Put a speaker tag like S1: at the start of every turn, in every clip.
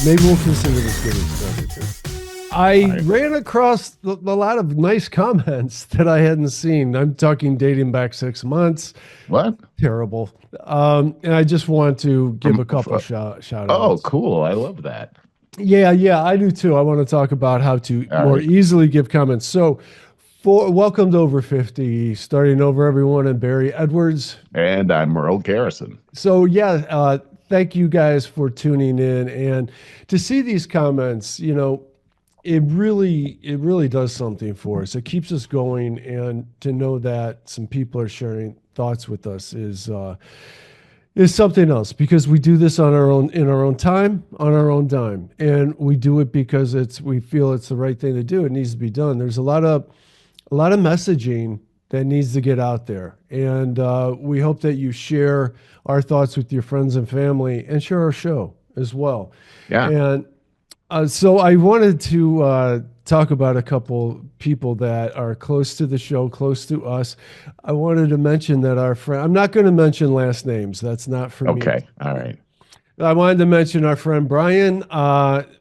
S1: maybe we'll consider this getting started too. I ran across a lot of nice comments that I hadn't seen. I'm talking dating back 6 months.
S2: What?
S1: Terrible. And I just want to give a couple shout
S2: Oh,
S1: outs.
S2: cool. I love that.
S1: Yeah, I do too. I want to talk about how to
S2: All
S1: more
S2: right.
S1: easily give comments. So, for welcome to Over 50, starting over everyone, and Barry Edwards.
S2: And I'm Merle Garrison.
S1: So, thank you guys for tuning in and to see these comments. It really does something for us. It keeps us going, and to know that some people are sharing thoughts with us is something else, because we do this on our own, in our own time, on our own dime, and we do it because we feel it's the right thing to do. It needs to be done. There's a lot of messaging that needs to get out there, and we hope that you share our thoughts with your friends and family, and share our show as well.
S2: Yeah.
S1: And so I wanted to talk about a couple people that are close to the show, close to us. I wanted to mention that our friend, I'm not going to mention last names. That's not for me.
S2: Okay. All right.
S1: I wanted to mention our friend Brian.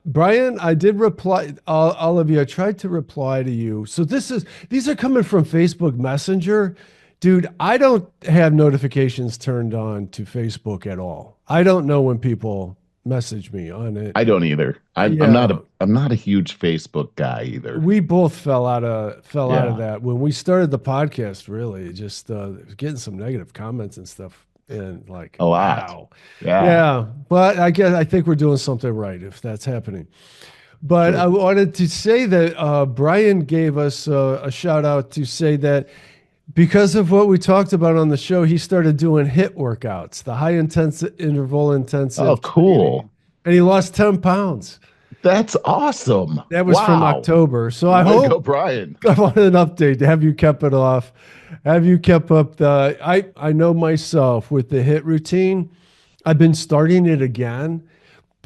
S1: Brian, I did reply, all of you. I tried to reply to you. So these are coming from Facebook Messenger. Dude, I don't have notifications turned on to Facebook at all. I don't know when people message me on it.
S2: I don't either. I'm not a huge Facebook guy either.
S1: We both fell out of
S2: Yeah.
S1: that when we started the podcast. Really, just getting some negative comments and stuff, and like
S2: A lot.
S1: wow,
S2: Yeah.
S1: yeah. But I think we're doing something right if that's happening. But
S2: Sure.
S1: I wanted to say that Brian gave us a shout out to say that because of what we talked about on the show, he started doing HIIT workouts, the high intensive interval intensive.
S2: Oh, cool.
S1: And he lost 10 pounds.
S2: That's awesome.
S1: That was from
S2: Wow.
S1: October. So
S2: Way
S1: I
S2: to
S1: hope
S2: go, Brian.
S1: I wanted an update. Have you kept it off? Have you kept up I know myself with the HIIT routine. I've been starting it again,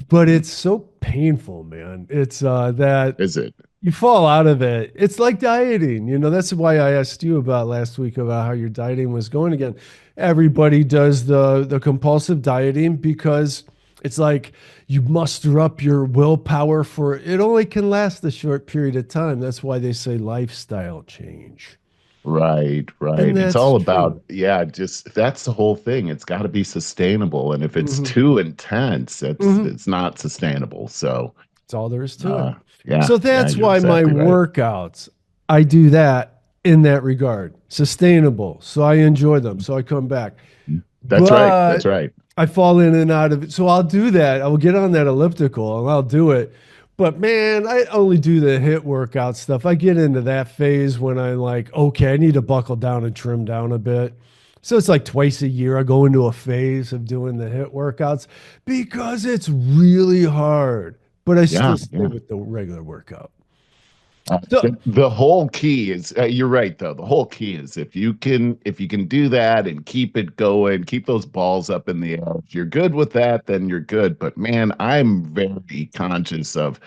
S1: but it's so painful, man. It's that
S2: Is it?
S1: you fall out of it. It's like dieting. That's why I asked you about last week about how your dieting was going again. Everybody does the compulsive dieting because it's like you muster up your willpower for it. Only can last a short period of time. That's why they say lifestyle change.
S2: Right.
S1: And
S2: It's
S1: that's
S2: all
S1: true.
S2: about, just that's the whole thing. It's got to be sustainable. And if it's
S1: Mhm.
S2: too intense,
S1: Mhm.
S2: it's not sustainable. So,
S1: That's all there is to it.
S2: yeah.
S1: So that's
S2: You're
S1: why my
S2: exactly right.
S1: workouts, I do that in that regard. Sustainable. So I enjoy them. So I come back.
S2: That's right.
S1: But
S2: That's right.
S1: I fall in and out of it. So I'll do that. I will get on that elliptical and I'll do it. But man, I only do the HIIT workout stuff. I get into that phase when I'm like, okay, I need to buckle down and trim down a bit. So it's like twice a year I go into a phase of doing the HIIT workouts because it's really hard. But I still stay
S2: Yeah.
S1: with the regular workout. So,
S2: The whole key is you're right though. The whole key is if you can do that and keep it going, keep those balls up in the air. If you're good with that, then you're good. But man, I'm very conscious of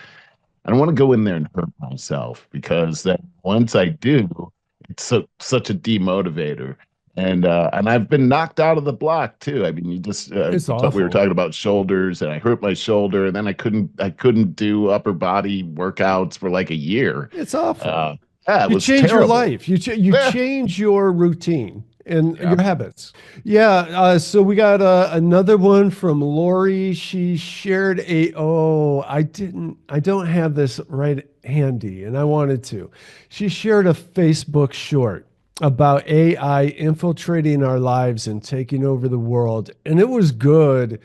S2: I don't want to go in there and hurt myself because then once I do, it's such a demotivator. And I've been knocked out of the block too. I mean, you just
S1: it's
S2: we were
S1: awful.
S2: talking about shoulders, and I hurt my shoulder, and then I couldn't do upper body workouts for like a year.
S1: It's awful.
S2: Uh, yeah, it
S1: You
S2: was
S1: change your
S2: terrible.
S1: life. You
S2: Yeah,
S1: change your routine and
S2: yeah.
S1: your habits. Yeah. So we got another one from Lori. She shared I don't have this right handy, and I wanted to. She shared a Facebook short about AI infiltrating our lives and taking over the world, and it was good.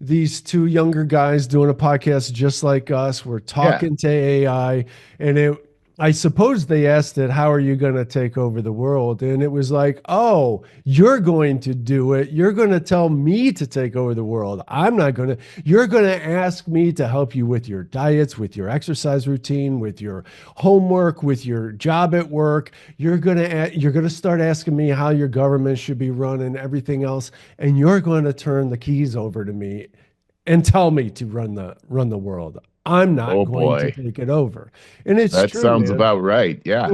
S1: These two younger guys doing a podcast just like us were
S2: Yeah.
S1: talking to AI, and I suppose they asked it, how are you going to take over the world? And it was like, oh, you're going to do it. You're going to tell me to take over the world. I'm not going to, you're going to ask me to help you with your diets, with your exercise routine, with your homework, with your job at work. You're going to start asking me how your government should be run and everything else. And you're going to turn the keys over to me and tell me to run the world. I'm not
S2: Oh
S1: going to
S2: boy.
S1: take it over. And it's
S2: That
S1: true,
S2: sounds
S1: man.
S2: about right. Yeah.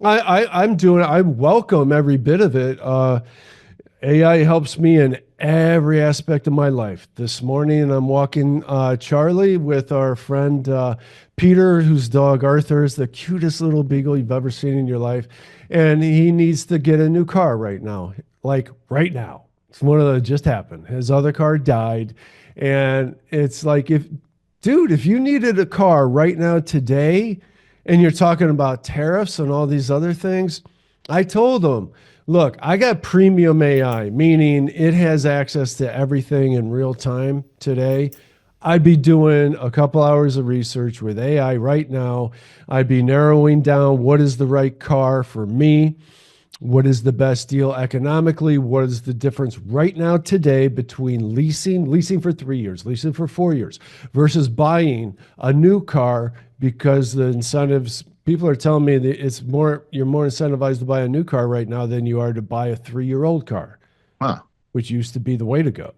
S1: I'm doing it. I welcome every bit of it. AI helps me in every aspect of my life. This morning, I'm walking Charlie with our friend Peter, whose dog Arthur is the cutest little beagle you've ever seen in your life. And he needs to get a new car right now, like right now. It's one of the just happened. His other car died. And it's like, dude, if you needed a car right now today, and you're talking about tariffs and all these other things, I told him, look, I got premium AI, meaning it has access to everything in real time today. I'd be doing a couple hours of research with AI right now. I'd be narrowing down what is the right car for me, what is the best deal economically, what is the difference right now today between leasing for 3 years, leasing for 4 years, versus buying a new car, because the incentives, people are telling me that you're more incentivized to buy a new car right now than you are to buy a 3-year-old car,
S2: Huh.
S1: which used to be the way to go.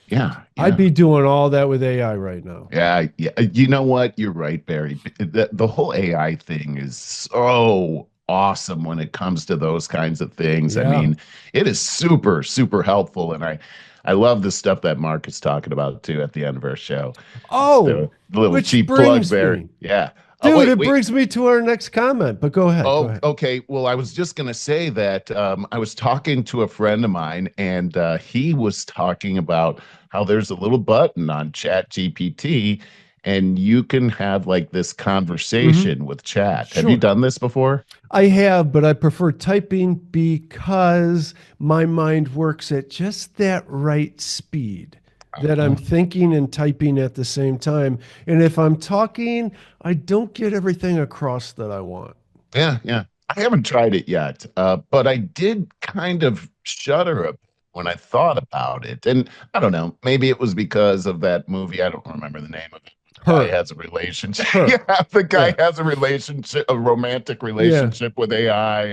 S2: Yeah,
S1: I'd
S2: yeah.
S1: be doing all that with AI right now.
S2: Yeah, yeah. You know what? You're right, Barry. The whole AI thing is so awesome when it comes to those kinds of things. I
S1: Yeah.
S2: mean, it is super, super helpful. And I love the stuff that Mark is talking about too at the end of our show. Just
S1: Oh,
S2: a little
S1: which
S2: cheap plug
S1: brings
S2: there.
S1: me,
S2: Yeah. Oh,
S1: dude,
S2: wait,
S1: it
S2: wait.
S1: brings me to our next comment, but go ahead. Go
S2: Oh,
S1: ahead.
S2: okay. Well, I was just going to say that I was talking to a friend of mine, and he was talking about how there's a little button on Chat GPT, and you can have like this
S1: Hmm.
S2: conversation with Chat. Have you
S1: Sure.
S2: done this before?
S1: I have, but I prefer typing because my mind works at just that right speed that I'm
S2: Oh,
S1: thinking and typing at the same time. And if I'm talking, I don't get everything across that I want.
S2: yeah, yeah. I haven't tried it yet, but I did kind of shudder a bit when I thought about it. And I don't know, maybe it was because of that movie. I don't remember the name of it. Guy
S1: Her,
S2: has a relationship.
S1: her.
S2: Yeah, the guy
S1: Yeah.
S2: has a relationship, a romantic
S1: Yeah.
S2: relationship with AI,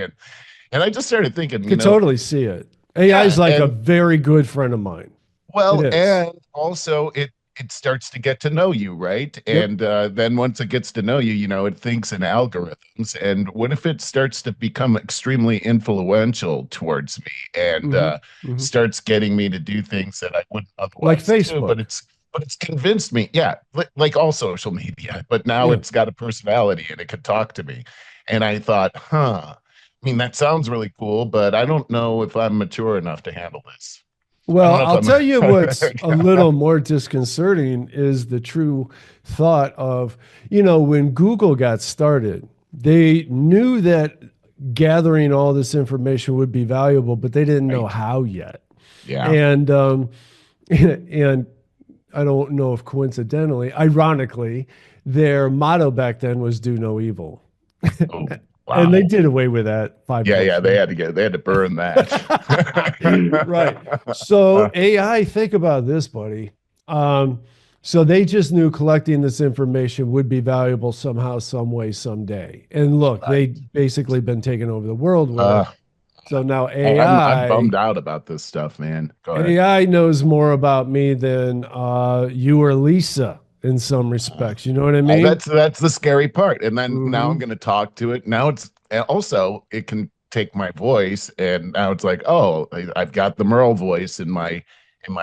S2: and I just started thinking,
S1: Could totally see it. AI is
S2: yeah,
S1: like a
S2: and
S1: very good friend of mine. It
S2: well,
S1: is.
S2: and also it starts to get to know you, right?
S1: Yep.
S2: And then once it gets to know you, it thinks in algorithms. And what if it starts to become extremely influential towards me and
S1: Hmm. Hmm.
S2: starts getting me to do things that I wouldn't
S1: Like
S2: otherwise do?
S1: Facebook.
S2: But it's convinced me, yeah, like all social media. But now
S1: Yeah.
S2: it's got a personality and it can talk to me. And I thought, huh. I mean, that sounds really cool, but I don't know if I'm mature enough to handle this. I don't
S1: Well,
S2: know if
S1: I'll
S2: I'm.
S1: tell you what's a little more disconcerting is the true thought of, when Google got started, they knew that gathering all this information would be valuable, but they didn't know
S2: Right.
S1: how yet.
S2: Yeah.
S1: And and I don't know if coincidentally, ironically, their motto back then was "Do no evil,"
S2: Oh,
S1: and they
S2: wow.
S1: did away with that five
S2: Yeah,
S1: plus
S2: yeah.
S1: years.
S2: They had to burn that.
S1: Right. So AI, think about this, buddy. Um, so they just knew collecting this information would be valuable somehow, some way, someday. And look, they
S2: Right.
S1: basically been taking over the world with it.
S2: Uh,
S1: So now
S2: I'm bummed out about this stuff, man. Go ahead.
S1: AI knows more about me than you or Lisa in some respects. You know what I mean?
S2: That's the scary part. And then now I'm
S1: Hmm.
S2: going to talk to it. Now it's and also it can take my voice, and now it's like, oh, I've got the Merle voice in my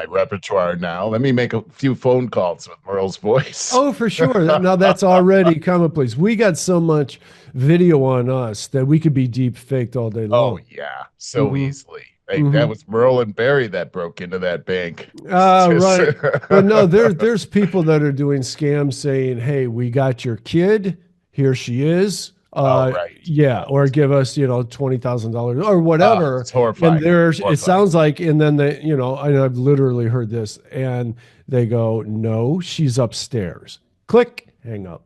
S2: repertoire now. Let me make a few phone calls with Merle's voice.
S1: Oh, for sure. Now that's already commonplace. We got so much video on us that we could be deep faked all day
S2: Oh
S1: long.
S2: yeah, so
S1: Hmm.
S2: easily. Like
S1: Hmm.
S2: that was Merle and Barry that broke into that bank. It's just
S1: Right. But no, there's people that are doing scams saying, "Hey, we got your kid. Here she is.
S2: oh right,
S1: Yeah,
S2: right.
S1: or give us, $20,000 or whatever."
S2: It's
S1: And
S2: horrifying,
S1: it
S2: horrifying.
S1: sounds like, and then and I've literally heard this, and they go, "No, she's upstairs." Click, hang up.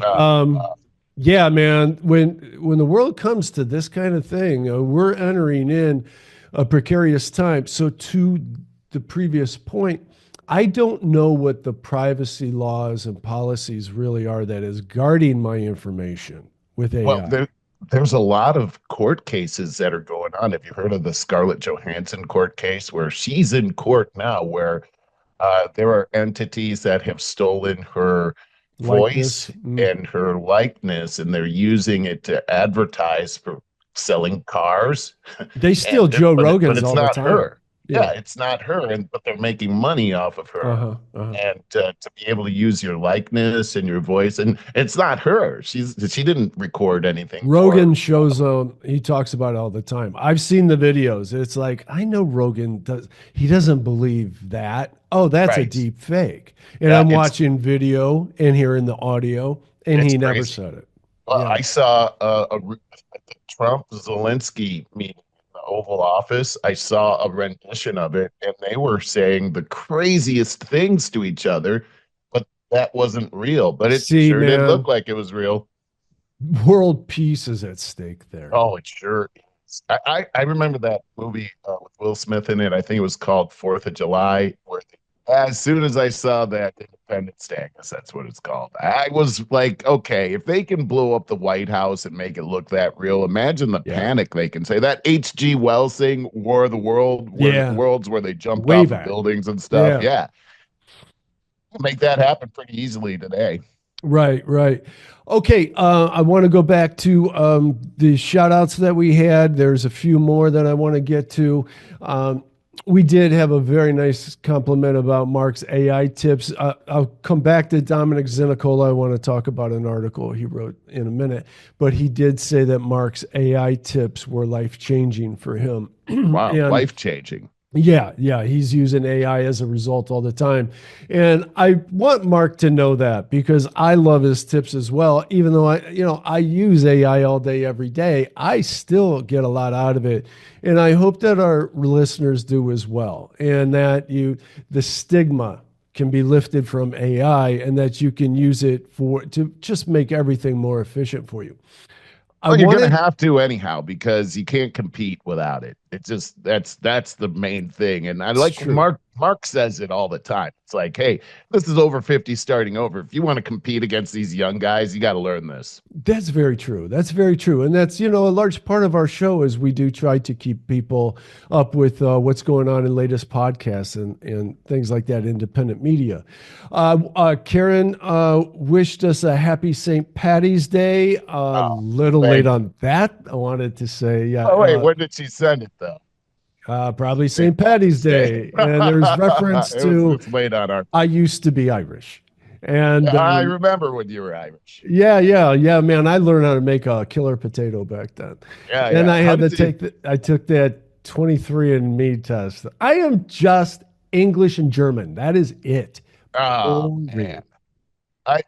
S2: Uh,
S1: Um, yeah, man. When the world comes to this kind of thing, we're entering in a precarious time. So to the previous point, I don't know what the privacy laws and policies really are that is guarding my information with
S2: well,
S1: AI.
S2: there's a lot of court cases that are going on. Have you heard of the Scarlett Johansson court case where she's in court now, where there are entities that have stolen her
S1: Likeness.
S2: voice and her likeness, and they're using it to advertise for selling cars.
S1: They steal Joe
S2: But
S1: Rogan's
S2: it's
S1: all the
S2: not
S1: time.
S2: her. yeah,
S1: Yeah.
S2: it's not her, and but they're making money off of her.
S1: Uh-huh. Uh-huh.
S2: And to be able to use your likeness and your voice, and it's not her. She didn't record anything for.
S1: Rogan shows he talks about it all the time. I've seen the videos. It's like, I know Rogan does he doesn't believe that. Oh, that's a
S2: Right.
S1: deep fake. And
S2: Yeah,
S1: I'm watching video and hearing the audio, and
S2: it's
S1: he never
S2: crazy.
S1: said it.
S2: Well,
S1: Yeah.
S2: I saw at the Trump Zelensky meeting in the Oval Office. I saw a rendition of it, and they were saying the craziest things to each other, but that wasn't real. But it
S1: See,
S2: sure did look
S1: man,
S2: like it was real.
S1: world peace is at stake there.
S2: Oh, it sure is. I remember that movie with Will Smith in it. I think it was called Fourth of July, where as soon as I saw that Independence Day, I guess that's what it's called. I was like, okay, if they can blow up the White House and make it look that real, imagine the
S1: Yeah.
S2: panic they can say. That H.G. Wells thing, War of the
S1: Yeah.
S2: Worlds, where they jumped
S1: Way
S2: off of
S1: back.
S2: buildings and stuff.
S1: Yeah.
S2: Yeah, make that happen pretty easily today.
S1: Right, right. Okay, I want to go back to the shout outs that we had. There's a few more that I want to get to. Um, we did have a very nice compliment about Mark's AI tips. I'll come back to Dominic Zinicola. I want to talk about an article he wrote in a minute, but he did say that Mark's AI tips were life changing for him.
S2: Wow,
S1: And
S2: life changing.
S1: yeah, he's using AI as a result all the time. And I want Mark to know that because I love his tips as well. Even though I use AI all day, every day, I still get a lot out of it. And I hope that our listeners do as well. And that the stigma can be lifted from AI and that you can use it to just make everything more efficient for you. I
S2: Well, you're gonna
S1: wanted
S2: have to anyhow because you can't compete without it. It's just that's the main thing. And I
S1: It's
S2: like
S1: true.
S2: Mark says it all the time. It's like, hey, this is over 50 starting over. If you want to compete against these young guys, you got to learn this.
S1: That's very true. That's very true. And that's, a large part of our show is we do try to keep people up with what's going on in latest podcasts and things like that, independent media. Karen wished us a happy St. Patty's Day. A
S2: Oh,
S1: little late
S2: thank you.
S1: on that. I wanted to say, yeah,
S2: Oh wait, when did she send it though?
S1: probably
S2: St.
S1: St. Patty's
S2: Patty's Day.
S1: Day. And there's reference to,
S2: It's late on our.
S1: I used to be Irish. And
S2: I remember when you were Irish.
S1: yeah, man. I learned how to make a killer potato back then.
S2: Yeah,
S1: Then
S2: yeah.
S1: I
S2: How
S1: had to
S2: did you?
S1: I took that 23andMe test. I am just English and German. That is it.
S2: Oh
S1: Boring.
S2: man.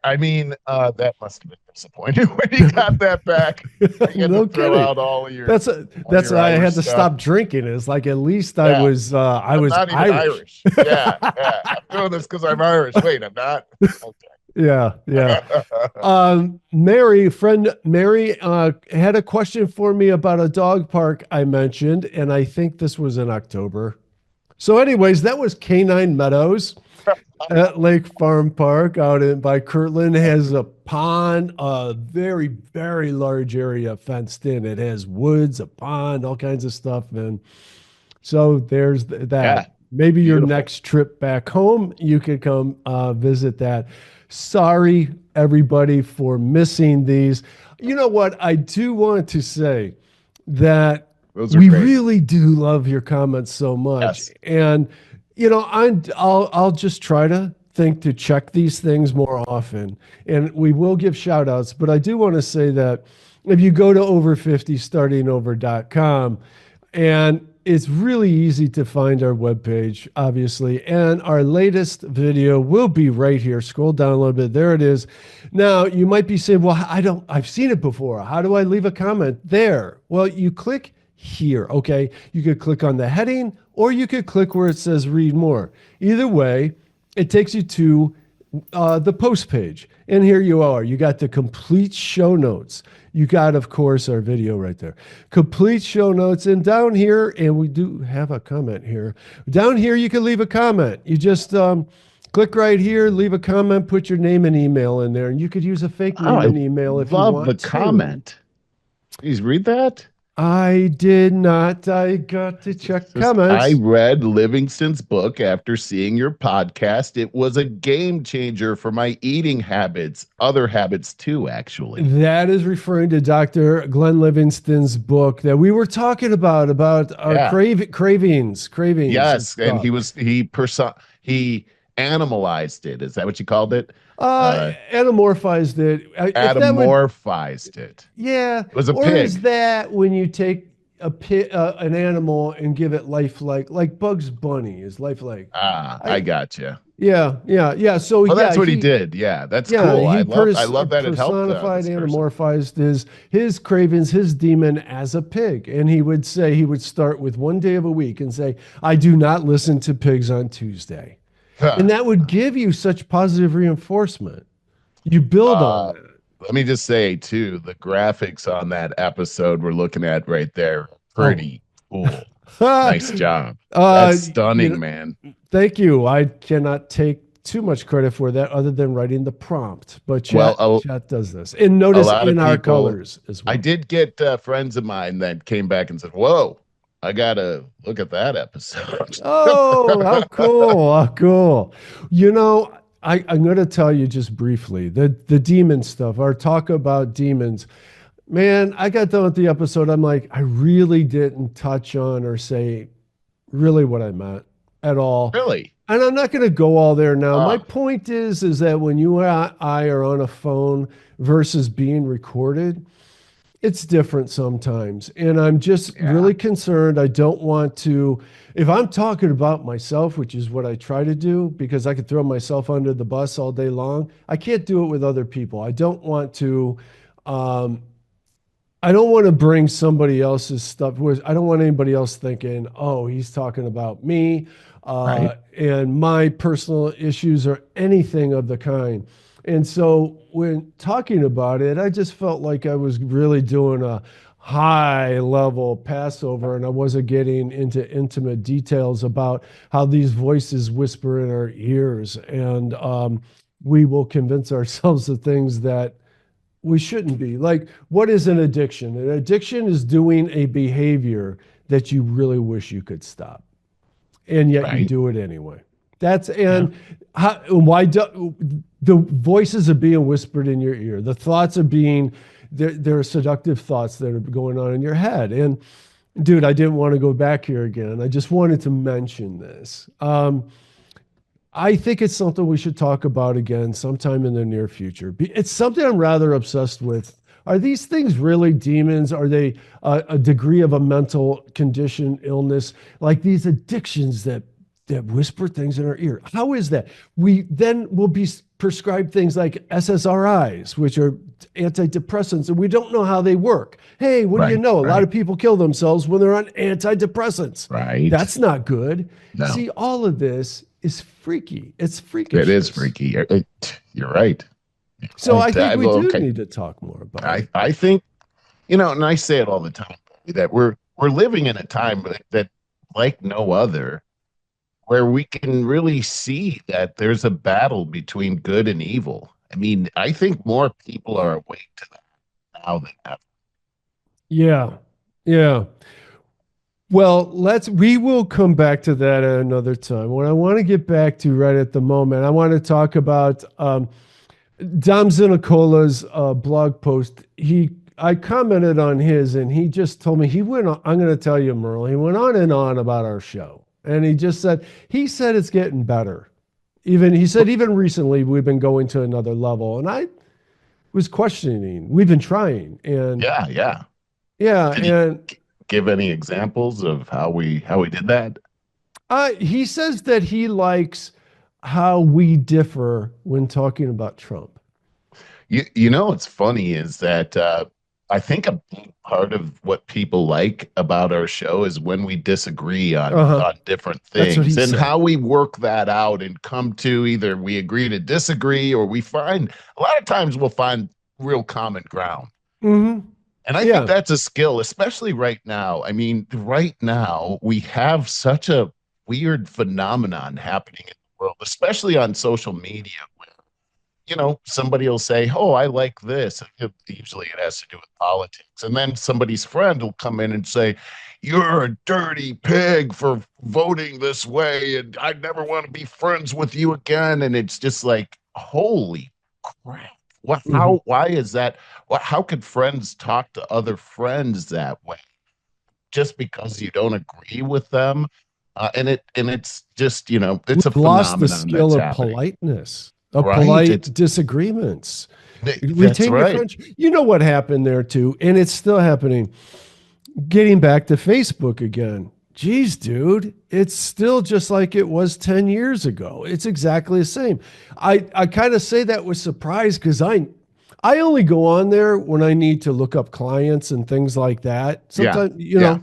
S2: I mean, that must have been disappointing when you got that back. You had to
S1: No
S2: throw
S1: kidding.
S2: out all
S1: That's
S2: your
S1: why I
S2: Irish
S1: had to
S2: stuff.
S1: stop drinking. It's like at least
S2: Yeah,
S1: I
S2: I'm
S1: was
S2: not even
S1: Irish.
S2: Irish. Yeah, yeah. I'm doing this because I'm Irish. Wait, I'm not.
S1: Yeah, yeah.
S2: Okay.
S1: Friend Mary, had a question for me about a dog park I mentioned, and I think this was in October. So, anyways, that was Canine Meadows at Lake Farm Park out in by Kirtland. Has a pond, a very, very large area fenced in. It has woods, a pond, all kinds of stuff. And so there's
S2: Yeah,
S1: that. Maybe your
S2: beautiful.
S1: next trip back home, you could come visit that. Sorry, everybody, for missing these. You know what? I do want to say that
S2: Those are
S1: we
S2: great.
S1: really do love your comments so much.
S2: Yes.
S1: And, I'll just try to think to check these things more often. And we will give shout outs. But I do want to say that if you go to over50startingover.com, and it's really easy to find our webpage, obviously. And our latest video will be right here. Scroll down a little bit. There it is. Now, you might be saying, well, I've seen it before. How do I leave a comment? There. Well, you click here, okay? You could click on the heading or you could click where it says read more. Either way, it takes you to the post page. And here you are. You got the complete show notes. You got, of course, our video right there. Complete show notes. And down here, and we do have a comment here. Down here, you can leave a comment. You just click right here, leave a comment, put your name and email in there. And you could use a fake
S2: Oh,
S1: name
S2: I
S1: and email if you
S2: love the
S1: want to.
S2: comment. Please read that.
S1: I did not. I got to check
S2: I
S1: comments.
S2: read Livingston's book after seeing your podcast. It was a game changer for my eating habits, other habits too, actually.
S1: That is referring to Dr. Glenn Livingston's book that we were talking about
S2: Yeah.
S1: cravings and
S2: Yes, and
S1: stuff.
S2: he animalized it. Is that what you called it?
S1: Uh,
S2: Uh
S1: Anamorphized it. If that would,
S2: Atomorphized it.
S1: yeah,
S2: It was a
S1: or is
S2: pig.
S1: that when you take an animal and give it life like Bugs Bunny is lifelike?
S2: Ah, I
S1: I
S2: gotcha.
S1: yeah. So
S2: Well,
S1: yeah,
S2: that's what he did. Yeah, that's
S1: yeah,
S2: cool.
S1: he
S2: I love that it helped
S1: personified,
S2: this person.
S1: anamorphized his cravings, his demon as a pig, and he would say he would start with one day of a week and say, "I do not listen to pigs on Tuesday," and
S2: Huh.
S1: that would give you such positive reinforcement. You build on
S2: Uh,
S1: that.
S2: Let me just say too, the graphics on that episode we're looking at right there,
S1: Oh,
S2: pretty cool.
S1: uh,
S2: Nice job. That's
S1: you
S2: stunning,
S1: know,
S2: man.
S1: thank you. I cannot take too much credit for that other than writing the prompt, but
S2: Well,
S1: chat does this, and
S2: a
S1: notice
S2: lot
S1: in
S2: of
S1: our
S2: people,
S1: colors as
S2: I
S1: well.
S2: did get friends of mine that came back and said, "Whoa, I gotta look at that episode."
S1: Oh, how cool. How cool. You know, I'm going to tell you just briefly the demon stuff, our talk about demons. Man, I got done with the episode. I'm like, I really didn't touch on or say really what I meant at all.
S2: Really?
S1: And I'm not going to go all there now. My
S2: Uh,
S1: point is that when you and I are on a phone versus being recorded, it's different sometimes. And I'm just
S2: yeah,
S1: really concerned. I don't want to, if I'm talking about myself, which is what I try to do, because I could throw myself under the bus all day long, I can't do it with other people. Um, I don't want to bring somebody else's stuff. I don't want anybody else thinking, oh, he's talking about me
S2: right.
S1: and my personal issues or anything of the kind. And so when talking about it, I just felt like I was really doing a high level Passover and I wasn't getting into intimate details about how these voices whisper in our ears. And we will convince ourselves of things that we shouldn't be. Like, what is an addiction? An addiction is doing a behavior that you really wish you could stop, and yet you
S2: Right.
S1: do it anyway. That's
S2: Yeah.
S1: and how, why do, the voices are being whispered in your ear. The thoughts are being there are seductive thoughts that are going on in your head. And dude, I didn't want to go back here again. I just wanted to mention this. I think it's something we should talk about again sometime in the near future. It's something I'm rather obsessed with. Are these things really demons? Are they a degree of a mental condition, illness, like these addictions that whisper things in our ear? How is that? We then will be prescribed things like SSRIs, which are antidepressants, and we don't know how they work. Hey, what do you
S2: Right.
S1: know? A lot
S2: Right.
S1: of people kill themselves when they're on antidepressants.
S2: Right.
S1: That's not good.
S2: No,
S1: See, all of this is freaky. It's
S2: it is
S1: freakishness.
S2: freaky. You're right.
S1: So I
S2: Right.
S1: think we
S2: Well,
S1: do
S2: okay.
S1: need to talk more about it.
S2: I think, and I say it all the time, that we're living in a time that like no other, where we can really see that there's a battle between good and evil. I mean, I think more people are awake to that now than ever.
S1: Yeah. Yeah. Well, we will come back to that at another time. What I want to get back to right at the moment, I want to talk about Dom Zinicola's blog post. I commented on his, and he just told me he went on. I'm going to tell you, Merle. He went on and on about our show, and he said it's getting better. Even he said even recently we've been going to another level, and I was questioning. We've been trying, and
S2: Yeah, yeah.
S1: yeah,
S2: Did he
S1: and
S2: give any examples of how we did that?
S1: he says that he likes how we differ when talking about Trump.
S2: What's funny is that I think a big part of what people like about our show is when we disagree on
S1: Uh huh.
S2: different
S1: That's what he
S2: things and
S1: said.
S2: how we work that out and come to either we agree to disagree or we find a lot of times we'll find real common ground.
S1: Hmm.
S2: And I think
S1: Yeah.
S2: that's a skill, especially right now. I mean, right now we have such a weird phenomenon happening in the world, especially on social media somebody will say, "Oh, I like this." Usually it has to do with politics. And then somebody's friend will come in and say, "You're a dirty pig for voting this way, and I never want to be friends with you again." And it's just like, holy crap.
S1: Mhm.
S2: Why is that? How could friends talk to other friends that way just because you don't agree with them? And it's just,
S1: We've
S2: it's a
S1: lost the
S2: phenomenon
S1: skill
S2: that's
S1: of
S2: happening,
S1: politeness, of
S2: right?
S1: polite disagreements.
S2: That's
S1: Retain your
S2: right.
S1: friendship. You know what happened there too, and it's still happening. Getting back to Facebook again. Geez, dude, it's still just like it was 10 years ago. It's exactly the same. I kind of say that with surprise because I only go on there when I need to look up clients and things like that.
S2: Yeah.
S1: Sometimes,
S2: Yeah.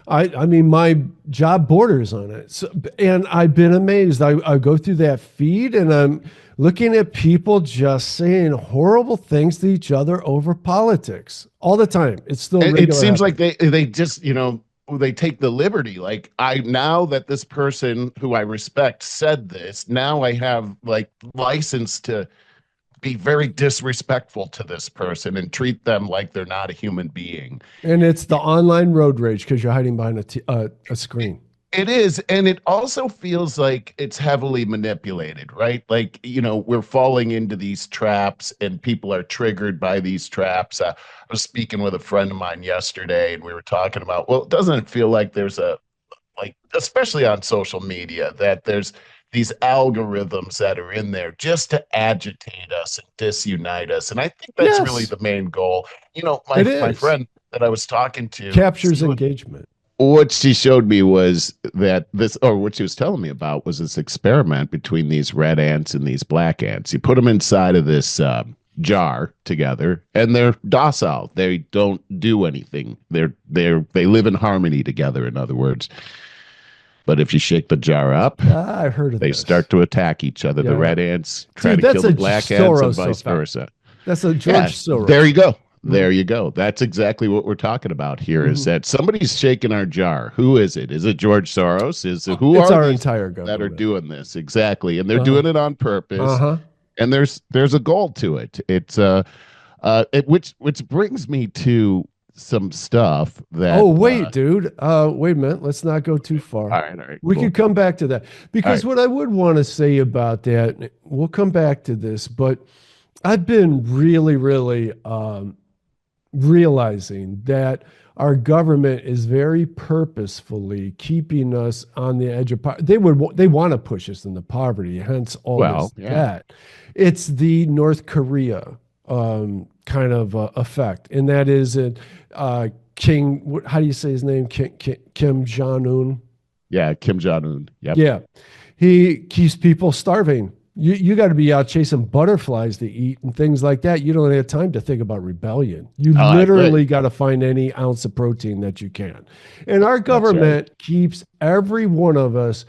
S1: I mean, my job borders on it. So, and I've been amazed. I go through that feed and I'm looking at people just saying horrible things to each other over politics all the time. It's still
S2: It
S1: regular
S2: seems like
S1: happening.
S2: they just, they take the liberty. Like, I now that this person who I respect said this, now I have like license to be very disrespectful to this person and treat them like they're not a human being.
S1: And it's the online road rage because you're hiding behind a screen.
S2: It is. And it also feels like it's heavily manipulated, right? Like, we're falling into these traps and people are triggered by these traps. I was speaking with a friend of mine yesterday and we were talking about, well, doesn't it feel like there's like, especially on social media, that there's these algorithms that are in there just to agitate us and disunite us. And I think that's really
S1: Yes,
S2: the main goal. My
S1: it
S2: my
S1: is.
S2: friend that I was talking to,
S1: Captures engagement.
S2: what she showed me was that or what she was telling me about was this experiment between these red ants and these black ants. You put them inside of this jar together, and they're docile. They don't do anything. They live in harmony together. In other words, but if you shake the jar up,
S1: I've heard of
S2: they
S1: this.
S2: start to attack each other. The
S1: Yeah.
S2: red ants try
S1: Dude,
S2: to kill
S1: that's
S2: the
S1: a
S2: black ants, and
S1: Soros
S2: vice
S1: effect.
S2: versa.
S1: That's a
S2: Yeah,
S1: George
S2: there
S1: Soros.
S2: you go.
S1: Mm-hmm.
S2: There you go. That's exactly what we're talking about here, is
S1: Mm-hmm.
S2: that somebody's shaking our jar. Who is it? Is it George Soros? Who
S1: It's
S2: are
S1: our
S2: these
S1: entire
S2: that are
S1: government.
S2: doing this? Exactly. And they're
S1: Uh-huh.
S2: doing it on purpose.
S1: Uh-huh.
S2: And there's a goal to it. Which brings me to some stuff
S1: Oh,
S2: that
S1: wait, dude. Wait a minute. Let's not go too far.
S2: all right,
S1: We
S2: cool.
S1: could come back to that
S2: All
S1: because
S2: right.
S1: what I would want to say about that, we'll come back to this, but I've been really, really realizing that our government is very purposefully keeping us on the edge of poverty. They want to push us into poverty, hence all this
S2: Well, yeah.
S1: debt. It's the North Korea kind of effect, and that is it. How do you say his name? Kim Jong Un.
S2: Yeah, Kim Jong-un. Yep.
S1: Yeah, he keeps people starving. You got to be out chasing butterflies to eat and things like that. You don't have time to think about rebellion. You
S2: Oh,
S1: literally got to find any ounce of protein that you can. And our
S2: that's right.
S1: government keeps every one of us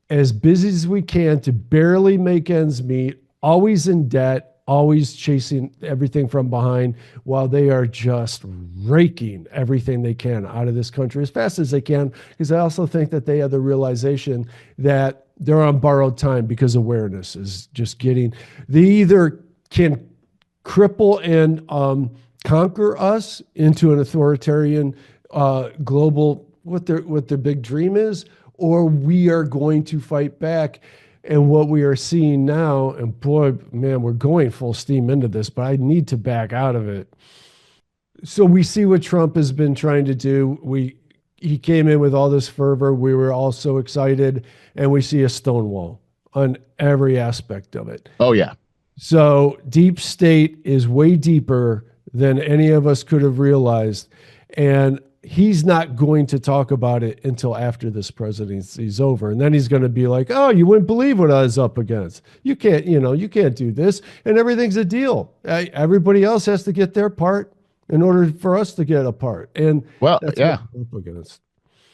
S1: as busy as we can to barely make ends meet, always in debt, always chasing everything from behind, while they are just raking everything they can out of this country as fast as they can. Because I also think that they have the realization that they're on borrowed time because awareness is just getting, they either can cripple and conquer us into an authoritarian global, what their big dream is, or we are going to fight back. And what we are seeing now, and boy, man, we're going full steam into this, but I need to back out of it. So we see what Trump has been trying to do. He came in with all this fervor. We were all so excited, and we see a stonewall on every aspect of it.
S2: Oh, yeah.
S1: So deep state is way deeper than any of us could have realized. And he's not going to talk about it until after this presidency's over. And then he's going to be like, oh, you wouldn't believe what I was up against. You can't do this. And everything's a deal. Everybody else has to get their part in order for us to get a part. And
S2: Well,
S1: that's what
S2: yeah.
S1: we're up against.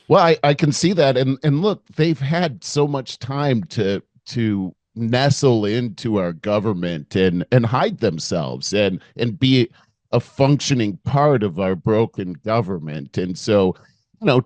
S2: Well, I can see that. And look, they've had so much time to nestle into our government and hide themselves and be a functioning part of our broken government. And so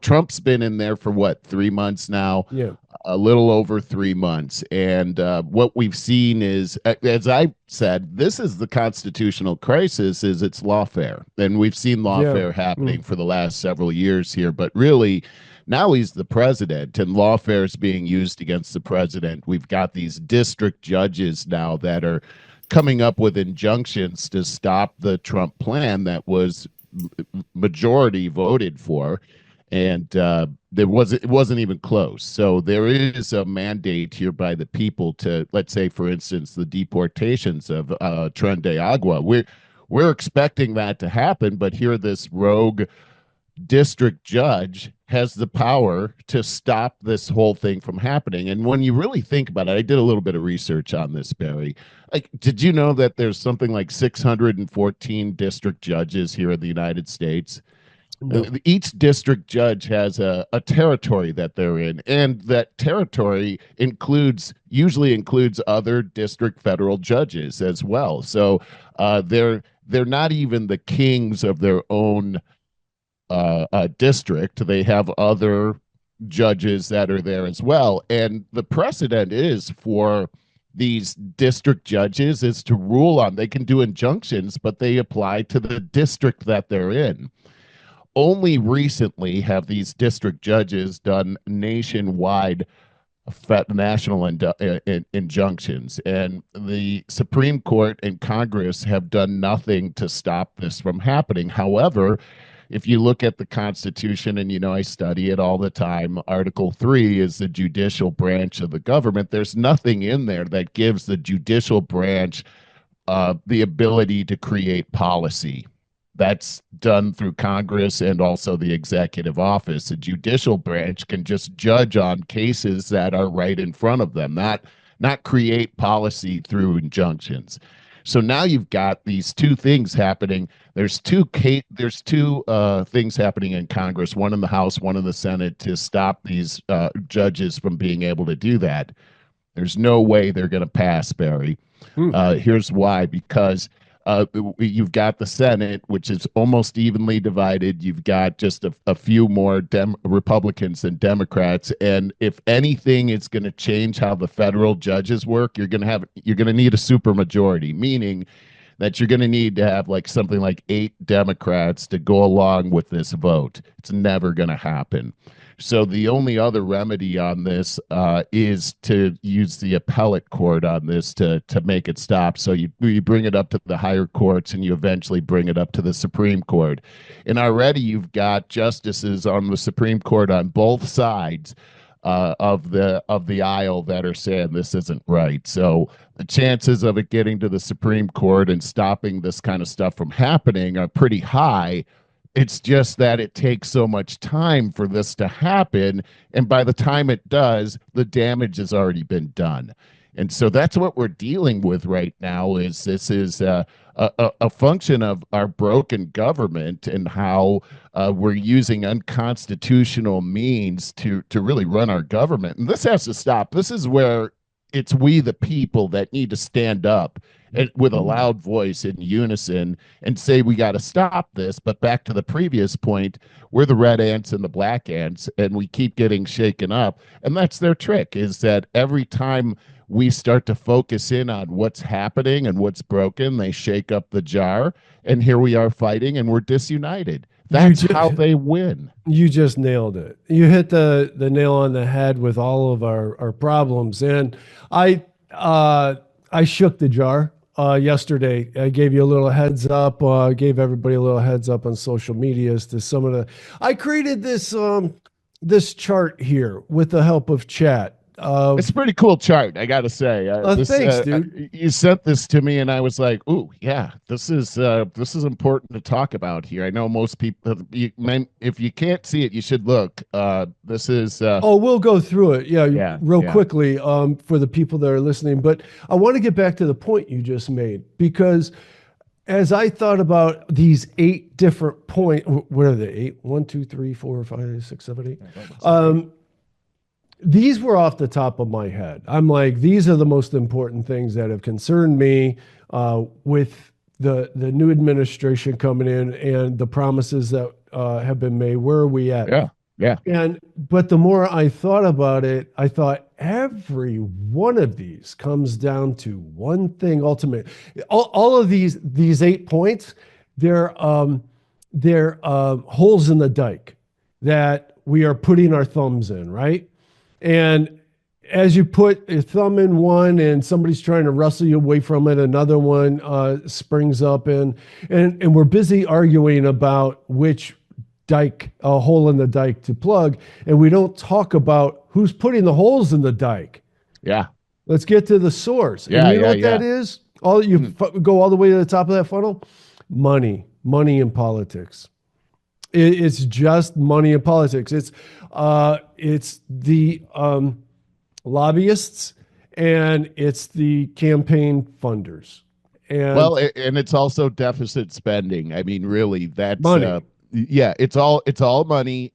S2: Trump's been in there for what, 3 months now,
S1: Yeah.
S2: a little over 3 months. And what we've seen is, as I said, this is the constitutional crisis, is it's lawfare. And we've seen
S1: Yeah.
S2: lawfare happening
S1: Mm.
S2: for the last several years here, but really now he's the president and lawfare is being used against the president. We've got these district judges now that are coming up with injunctions to stop the Trump plan that was majority voted for, and it wasn't even close. So there is a mandate here by the people to, let's say, for instance, the deportations of Tren de Agua. We're expecting that to happen, but here this rogue district judge has the power to stop this whole thing from happening. And when you really think about it, I did a little bit of research on this, Barry. Like, did you know that there's something like 614 district judges here in the United States?
S1: No.
S2: Each district judge has a territory that they're in, and that territory usually includes other district federal judges as well. So they're not even the kings of their own district. They have other judges that are there as well. And the precedent is for these district judges is to rule on, they can do injunctions, but they apply to the district that they're in. Only recently have these district judges done nationwide national injunctions, and the Supreme Court and Congress have done nothing to stop this from happening. However, if you look at the Constitution, and I study it all the time, Article 3 is the judicial branch of the government. There's nothing in there that gives the judicial branch the ability to create policy. That's done through Congress and also the executive office. The judicial branch can just judge on cases that are right in front of them, not create policy through injunctions. So now you've got these two things happening. There's two things happening in Congress, one in the House, one in the Senate, to stop these judges from being able to do that. There's no way they're going to pass, Barry.
S1: Mm.
S2: Here's why: because you've got the Senate, which is almost evenly divided. You've got just a few more Republicans than Democrats, and if anything is going to change how the federal judges work, you're going to need a supermajority, meaning that you're going to need to have like something like 8 Democrats to go along with this vote. It's never going to happen. So the only other remedy on this is to use the appellate court on this to make it stop. So you bring it up to the higher courts, and you eventually bring it up to the Supreme Court. And already you've got justices on the Supreme Court on both sides of the aisle that are saying this isn't right. So the chances of it getting to the Supreme Court and stopping this kind of stuff from happening are pretty high. It's just that it takes so much time for this to happen. And by the time it does, the damage has already been done. And so that's what we're dealing with right now. Is this is a function of our broken government and how we're using unconstitutional means to really run our government. And this has to stop. This is where it's we, the people, that need to stand up and, with a loud voice in unison, and say we got to stop this. But back to the previous point, we're the red ants and the black ants, and we keep getting shaken up. And that's their trick, is that every time we start to focus in on what's happening and what's broken, they shake up the jar, and here we are fighting, and we're disunited. That's how they win.
S1: You just nailed it. You hit the nail on the head with all of our problems. And I shook the jar yesterday. I gave you a little heads up, gave everybody a little heads up on social media as to some of the. I created this chart here with the help of chat.
S2: It's a pretty cool chart, I got to say.
S1: Thanks, dude.
S2: You sent this to me, and I was like, "Ooh, yeah, this is important to talk about here." I know most people, if you can't see it, you should look. This is.
S1: Oh, we'll go through it,
S2: Yeah,
S1: real
S2: yeah.
S1: quickly, for the people that are listening. But I want to get back to the point you just made, because as I thought about these 8 different points, what are they? 8? 1, 2, 3, 4, 5, 6, 7, 8. These were off the top of my head. I'm like, these are the most important things that have concerned me with the new administration coming in and the promises that have been made. Where are we at?
S2: Yeah. Yeah.
S1: But the more I thought about it, I thought every one of these comes down to one thing ultimate. All of these 8 points, they're holes in the dike that we are putting our thumbs in, right? And as you put a thumb in one and somebody's trying to wrestle you away from it, another one springs up and we're busy arguing about which dike, a hole in the dike to plug, and we don't talk about who's putting the holes in the dike.
S2: Yeah.
S1: Let's get to the source. And
S2: Yeah.
S1: you know
S2: Yeah.
S1: what that
S2: Yeah.
S1: is? All you go all the way to the top of that funnel. Money in politics. It's just money in politics. It's the lobbyists and it's the campaign funders
S2: Well,
S1: and
S2: and it's also deficit spending. I mean, really, that's
S1: money.
S2: yeah, it's all money.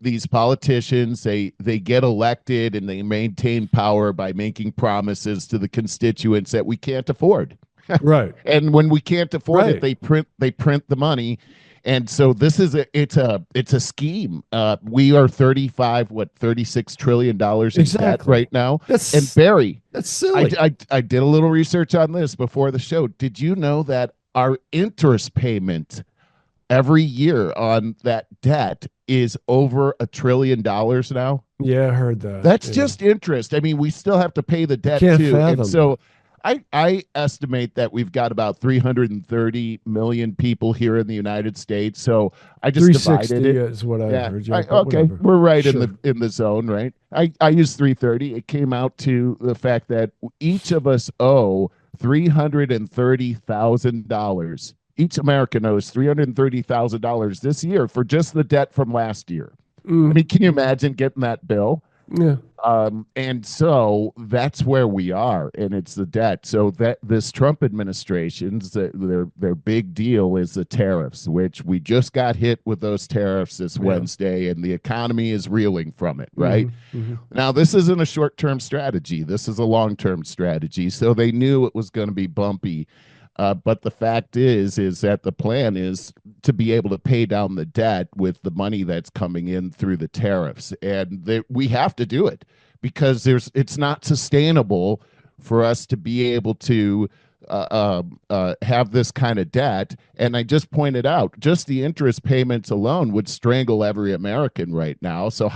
S2: These politicians, they get elected and they maintain power by making promises to the constituents that we can't afford.
S1: Right.
S2: And when we can't afford it,
S1: Right.
S2: they print the money. And so this is it's a scheme. We are 36 trillion dollars in debt
S1: Exactly.
S2: right now. And
S1: That's
S2: Barry,
S1: that's
S2: I,
S1: silly.
S2: I did a little research on this before the show. Did you know that our interest payment every year on that debt is over $1 trillion now?
S1: Yeah, I heard that.
S2: That's
S1: Yeah.
S2: just interest. I mean, we still have to pay the
S1: I
S2: debt
S1: can't
S2: too. And
S1: fathom that.
S2: so I estimate that we've got about 330 million people here in the United States. So I just divided
S1: 360
S2: it.
S1: is what I
S2: Yeah.
S1: heard. Yeah, but
S2: Okay.
S1: whatever.
S2: We're right in
S1: Sure.
S2: the zone, right? I use 330. It came out to the fact that each of us owe $330,000. Each American owes $330,000 this year for just the debt from last year. I
S1: Mm,
S2: mean, can you imagine getting that bill?
S1: yeah.
S2: And so that's where we are, and it's the debt. So that this Trump administration's their big deal is the tariffs, which we just got hit with those tariffs this
S1: Yeah.
S2: Wednesday, and the economy is reeling from it. Right
S1: Hmm.
S2: now, this isn't a short-term strategy. This is a long-term strategy. So they knew it was going to be bumpy. But the fact is that the plan is to be able to pay down the debt with the money that's coming in through the tariffs, and we have to do it because it's not sustainable for us to be able to have this kind of debt. And I just pointed out, just the interest payments alone would strangle every American right now. So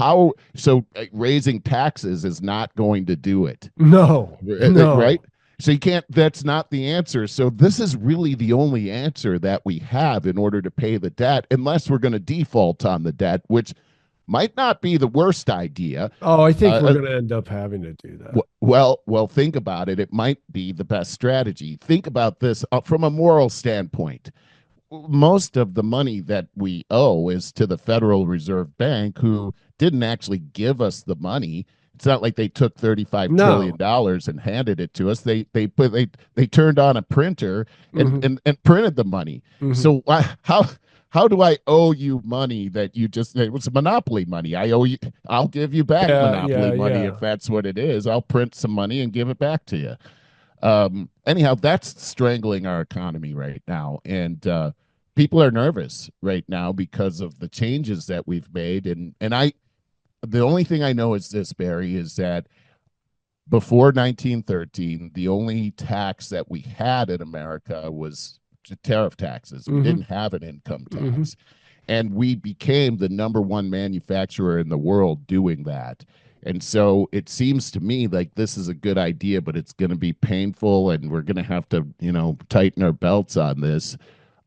S2: raising taxes is not going to do it,
S1: No,
S2: right?
S1: no.
S2: So you can't, that's not the answer. So this is really the only answer that we have in order to pay the debt, unless we're going to default on the debt, which might not be the worst idea.
S1: Oh, I think we're
S2: Uh,
S1: going to end up having to do that.
S2: well, think about it. It might be the best strategy. Think about this from a moral standpoint. Most of the money that we owe is to the Federal Reserve Bank, who didn't actually give us the money. It's not like they took $35 trillion
S1: No.
S2: and handed it to us. They turned on a printer and
S1: Hmm.
S2: and printed the money.
S1: Hmm.
S2: So how do I owe you money that you just, it was monopoly money? I owe you, I'll give you back
S1: Yeah,
S2: monopoly
S1: yeah,
S2: money
S1: yeah.
S2: if that's what it is. I'll print some money and give it back to you. Anyhow, that's strangling our economy right now, and people are nervous right now because of the changes that we've made. And the only thing I know is this, Barry, is that before 1913, the only tax that we had in America was tariff taxes. We
S1: Hmm.
S2: didn't have an income
S1: Hmm.
S2: tax. And we became the number one manufacturer in the world doing that. And so it seems to me like this is a good idea, but it's going to be painful and we're going to have to, tighten our belts on this.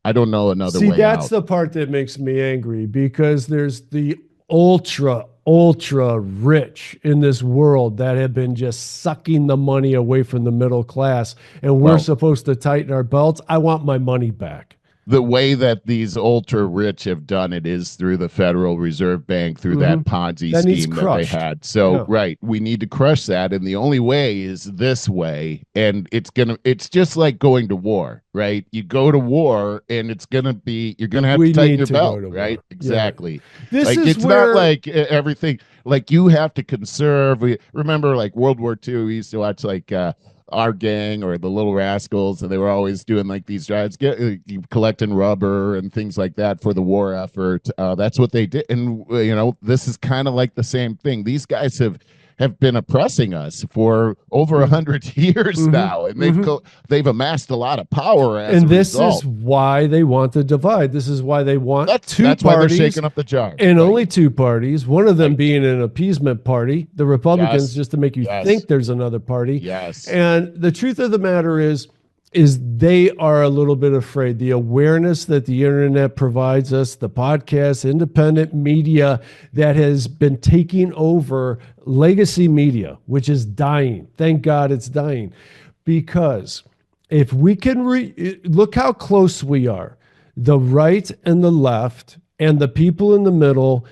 S2: I don't know another
S1: See,
S2: way
S1: that's
S2: out.
S1: the part that makes me angry because there's the ultra rich in this world that have been just sucking the money away from the middle class, and we're
S2: Well,
S1: supposed to tighten our belts. I want my money back.
S2: the way that these ultra rich have done it is through the Federal Reserve Bank, through
S1: Hmm.
S2: that Ponzi
S1: That needs
S2: scheme that they
S1: crushed.
S2: had. So,
S1: Yeah.
S2: right, we need to crush that. And the only way is this way. And it's just like going to war, right? You go to war and you're going to have to
S1: We
S2: tighten
S1: need
S2: your
S1: to go
S2: belt,
S1: to
S2: right?
S1: war. Yeah.
S2: Exactly.
S1: This
S2: Like,
S1: is
S2: it's not
S1: where
S2: like everything, like you have to conserve. Remember, like World War II, we used to watch like our gang or the Little Rascals, and they were always doing like these drives, collecting rubber and things like that for the war effort. That's what they did, and this is kind of like the same thing. These guys have been oppressing us for over 100 years
S1: Mm-hmm.
S2: now, and
S1: Mm-hmm.
S2: they've amassed a lot of power as a
S1: And this is
S2: result.
S1: why they want the divide. This is why they want two
S2: That's why they're
S1: parties
S2: shaking up the jar,
S1: and
S2: right?
S1: only two parties, one of them
S2: Right.
S1: being an appeasement party, the Republicans,
S2: Yes.
S1: just to make you
S2: Yes.
S1: think there's another party.
S2: Yes.
S1: And the truth of the matter is they are a little bit afraid. The awareness that the internet provides us, the podcasts, independent media that has been taking over legacy media, which is dying. Thank God it's dying. Because if we can look how close we are, the right and the left and the people in the middle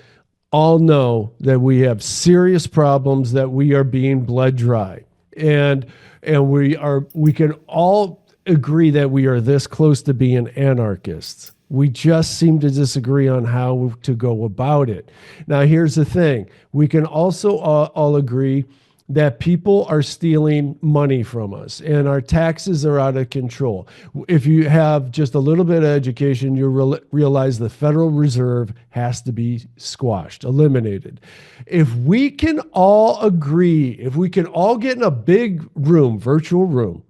S1: all know that we have serious problems, that we are being bled dry. And we can all agree that we are this close to being anarchists. We just seem to disagree on how to go about it. Now, here's the thing. We can also all agree that people are stealing money from us and our taxes are out of control. If you have just a little bit of education, you realize the Federal Reserve has to be squashed, eliminated. If we can all agree, if we can all get in a big room, virtual room,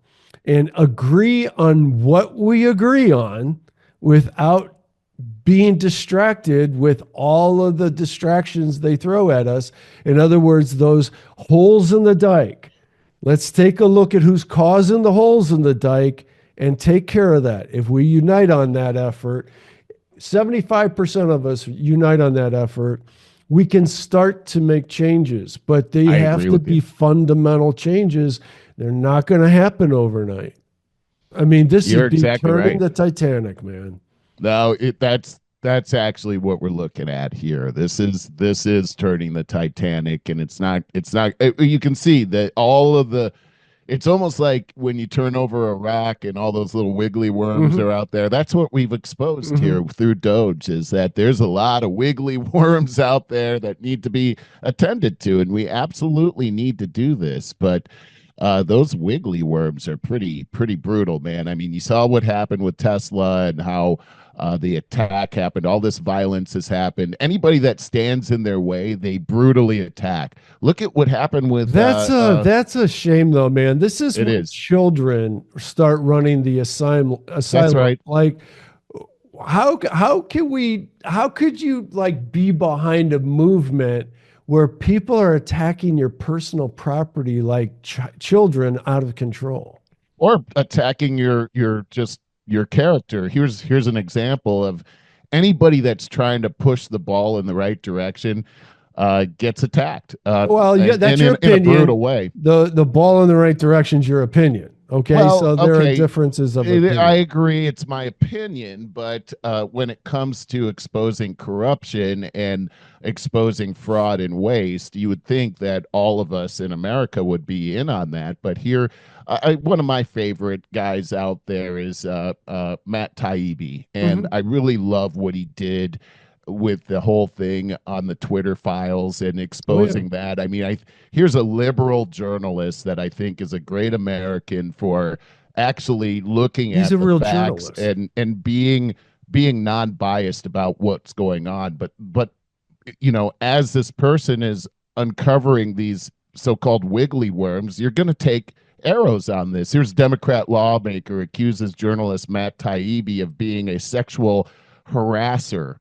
S1: and agree on what we agree on without being distracted with all of the distractions they throw at us. In other words, those holes in the dike. Let's take a look at who's causing the holes in the dike and take care of that. If we unite on that effort, 75% of us unite on that effort, we can start to make changes, but they
S2: I
S1: have
S2: agree
S1: to
S2: with
S1: be
S2: you.
S1: fundamental changes. They're not going to happen overnight. I mean, this
S2: You're
S1: would be
S2: exactly
S1: turning
S2: right.
S1: the Titanic, man.
S2: No, that's actually what we're looking at here. This is turning the Titanic, and you can see that all of the it's almost like when you turn over a rack and all those little wiggly worms
S1: Mm-hmm.
S2: are out there. That's what we've exposed
S1: Mm-hmm.
S2: here through Doge, is that there's a lot of wiggly worms out there that need to be attended to, and we absolutely need to do this. But those wiggly worms are pretty brutal, man. I mean, you saw what happened with Tesla and how the attack happened. All this violence has happened. Anybody that stands in their way, they brutally attack. Look at what happened with
S1: That's a shame though, man. This is
S2: it
S1: when
S2: is.
S1: children start running the
S2: That's
S1: asylum.
S2: right.
S1: Like how could you like be behind a movement where people are attacking your personal property like children out of control?
S2: Or attacking your character. Here's an example of anybody that's trying to push the ball in the right direction gets attacked,
S1: Well, yeah, that's
S2: and
S1: your
S2: in a
S1: opinion.
S2: brutal way.
S1: The ball in the right direction's your opinion. Okay,
S2: Well,
S1: so there are
S2: okay,
S1: differences of
S2: I
S1: opinion.
S2: agree. It's my opinion, but when it comes to exposing corruption and exposing fraud and waste, you would think that all of us in America would be in on that. But here, one of my favorite guys out there is Matt Taibbi, and
S1: Hmm.
S2: I really love what he did with the whole thing on the Twitter files and
S1: Oh yeah,
S2: exposing that. I mean, here's a liberal journalist that I think is a great American for actually looking
S1: he's
S2: at
S1: a
S2: the
S1: real
S2: facts
S1: journalist.
S2: and being non-biased about what's going on. But as this person is uncovering these so-called wiggly worms, you're going to take arrows on this. Here's Democrat lawmaker accuses journalist Matt Taibbi of being a sexual harasser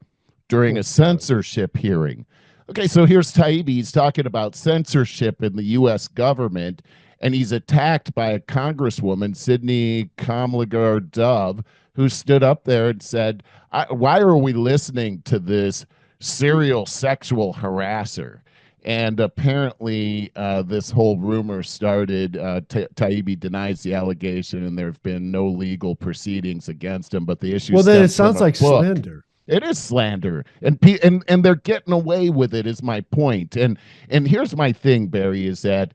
S2: during a
S1: Oh God.
S2: censorship hearing. Okay, so here's Taibbi. He's talking about censorship in the U.S. government, and he's attacked by a congresswoman, Sydney Kamlager Dove, who stood up there and said, "Why are we listening to this serial sexual harasser?" And apparently, this whole rumor started. Taibbi denies the allegation, and there have been no legal proceedings against him. But the issue
S1: Well, then it
S2: stems from
S1: sounds
S2: a
S1: like
S2: book.
S1: slander.
S2: It is slander, and they're getting away with it. Is my point. And here's my thing, Barry, is that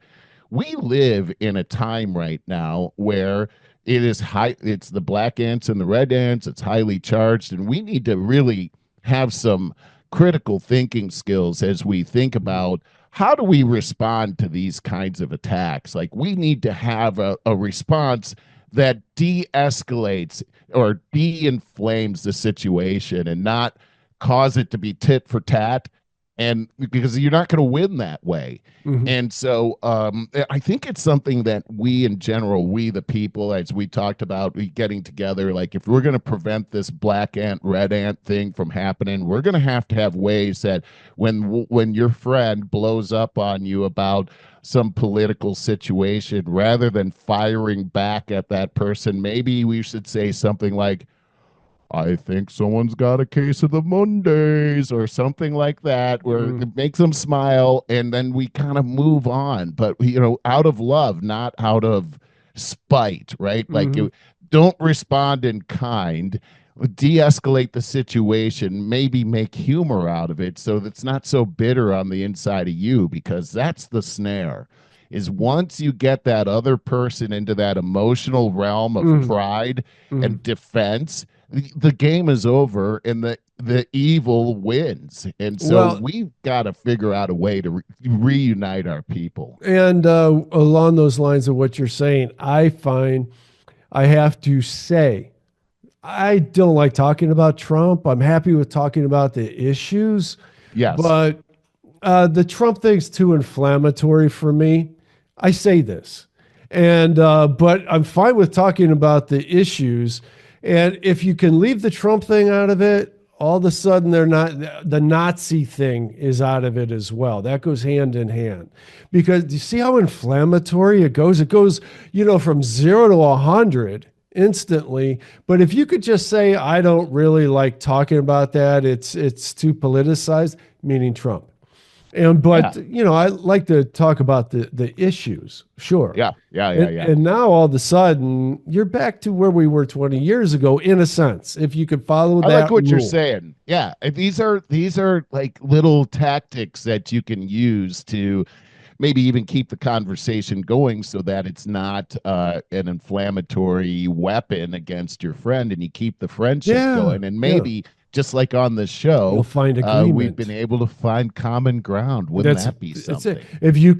S2: we live in a time right now where it is high. It's the black ants and the red ants. It's highly charged, and we need to really have some critical thinking skills as we think about how do we respond to these kinds of attacks? Like, we need to have a response that de-escalates or de-inflames the situation and not cause it to be tit for tat, and because you're not going to win that way.
S1: Mhm.
S2: And so I think it's something that we in general, we the people, as we talked about, we getting together, like if we're going to prevent this black ant, red ant thing from happening, we're going to have ways that when your friend blows up on you about some political situation, rather than firing back at that person, maybe we should say something like, I think someone's got a case of the Mondays or something like that, where
S1: Mm.
S2: it makes them smile, and then we kind of move on. But out of love, not out of spite, right? Like,
S1: Mhm.
S2: don't respond in kind, de-escalate the situation, maybe make humor out of it so that's not so bitter on the inside of you, because that's the snare. Is once you get that other person into that emotional realm of
S1: Mhm.
S2: pride
S1: Mhm.
S2: and defense, the game is over and the evil wins. And so
S1: Well,
S2: we've got to figure out a way to reunite our people.
S1: and along those lines of what you're saying, I find I have to say, I don't like talking about Trump. I'm happy with talking about the issues,
S2: Yes.
S1: but the Trump thing's too inflammatory for me. I say this, and but I'm fine with talking about the issues. And if you can leave the Trump thing out of it, all of a sudden they're not the Nazi thing is out of it as well. That goes hand in hand because do you see how inflammatory it goes? It goes, from 0 to 100 instantly. But if you could just say, I don't really like talking about that, it's too politicized, meaning Trump. And
S2: Yeah.
S1: but I like to talk about the issues, sure.
S2: Yeah. Yeah. Yeah.
S1: And
S2: Yeah.
S1: and now all of a sudden you're back to where we were 20 years ago, in a sense, if you could follow
S2: I like
S1: that
S2: what you're
S1: rule.
S2: saying. Yeah, and these are like little tactics that you can use to maybe even keep the conversation going so that it's not an inflammatory weapon against your friend, and you keep the friendship
S1: Yeah,
S2: going. And
S1: yeah.
S2: maybe just like on the
S1: You'll
S2: show,
S1: find
S2: we've been
S1: agreement.
S2: able to find common ground. Wouldn't
S1: That's
S2: that be
S1: it's it.
S2: something?
S1: If you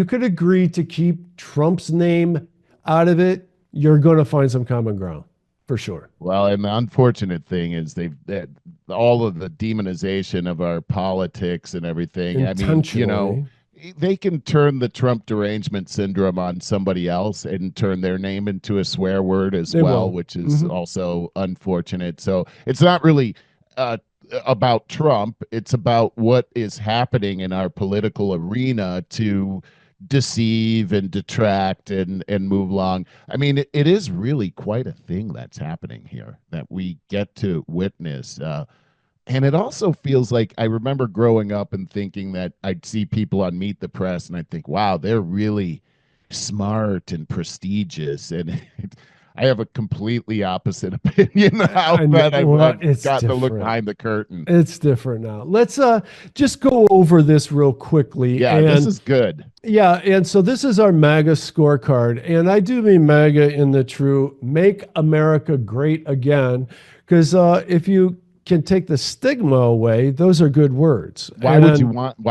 S1: could agree to keep Trump's name out of it, you're going to find some common ground for sure.
S2: Well, and the unfortunate thing is that all of the demonization of our politics and everything. I mean,
S1: Intentionally.
S2: they can turn the Trump derangement syndrome on somebody else and turn their name into a swear word as
S1: They
S2: well,
S1: will.
S2: which is
S1: Hmm.
S2: also unfortunate. So it's not really uh, about Trump. It's about what is happening in our political arena to deceive and detract and move along. I mean, it is really quite a thing that's happening here that we get to witness. And it also feels like I remember growing up and thinking that I'd see people on Meet the Press and I'd think, wow, they're really smart and prestigious. And I have a completely opposite opinion now
S1: I know.
S2: that
S1: Well,
S2: I've
S1: it's
S2: gotten to look
S1: different.
S2: behind the curtain.
S1: It's different now. Let's just go over this real quickly.
S2: Yeah, this
S1: And
S2: is good.
S1: yeah, and so this is our MAGA scorecard. And I do mean MAGA in the true make America great again. Because if you can take the stigma away, those are good words. And
S2: Why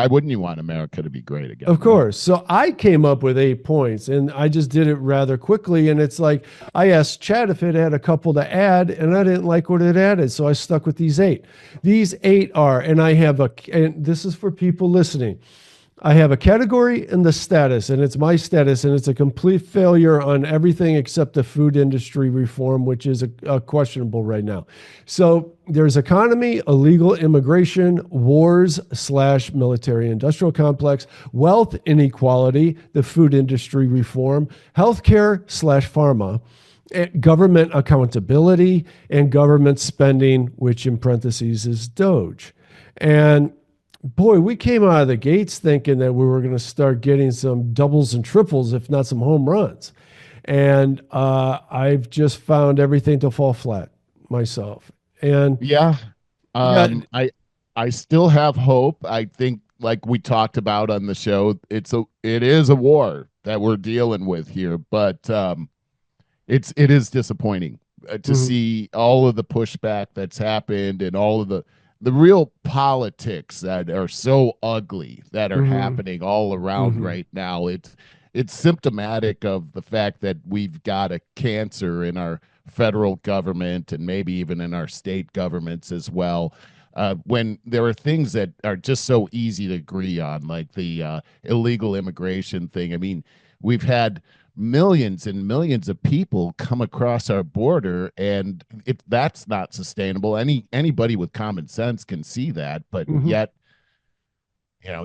S2: wouldn't you want America to be great again,
S1: of
S2: right?
S1: course. So I came up with 8 points and I just did it rather quickly. And it's like I asked Chad if it had a couple to add, and I didn't like what it added. So I stuck with these 8. These 8 are, and and this is for people listening. I have a category and the status, and it's my status, and it's a complete failure on everything except the food industry reform, which is a questionable right now. So there's economy, illegal immigration, wars slash military industrial complex, wealth inequality, the food industry reform, healthcare slash pharma, government accountability, and government spending, which in parentheses is Doge. And boy, we came out of the gates thinking that we were going to start getting some doubles and triples, if not some home runs. And I've just found everything to fall flat myself. And
S2: Yeah.
S1: yeah,
S2: I still have hope. I think, like we talked about on the show, it is a war that we're dealing with here, but it is disappointing to
S1: mhm.
S2: see all of the pushback that's happened and all of the the real politics that are so ugly that are
S1: Mm-hmm.
S2: happening all around
S1: Mm-hmm.
S2: right now. It's symptomatic of the fact that we've got a cancer in our federal government and maybe even in our state governments as well. When there are things that are just so easy to agree on, like the illegal immigration thing. I mean, we've had millions and millions of people come across our border, and that's not sustainable. Anybody with common sense can see that, but
S1: Mm-hmm.
S2: yet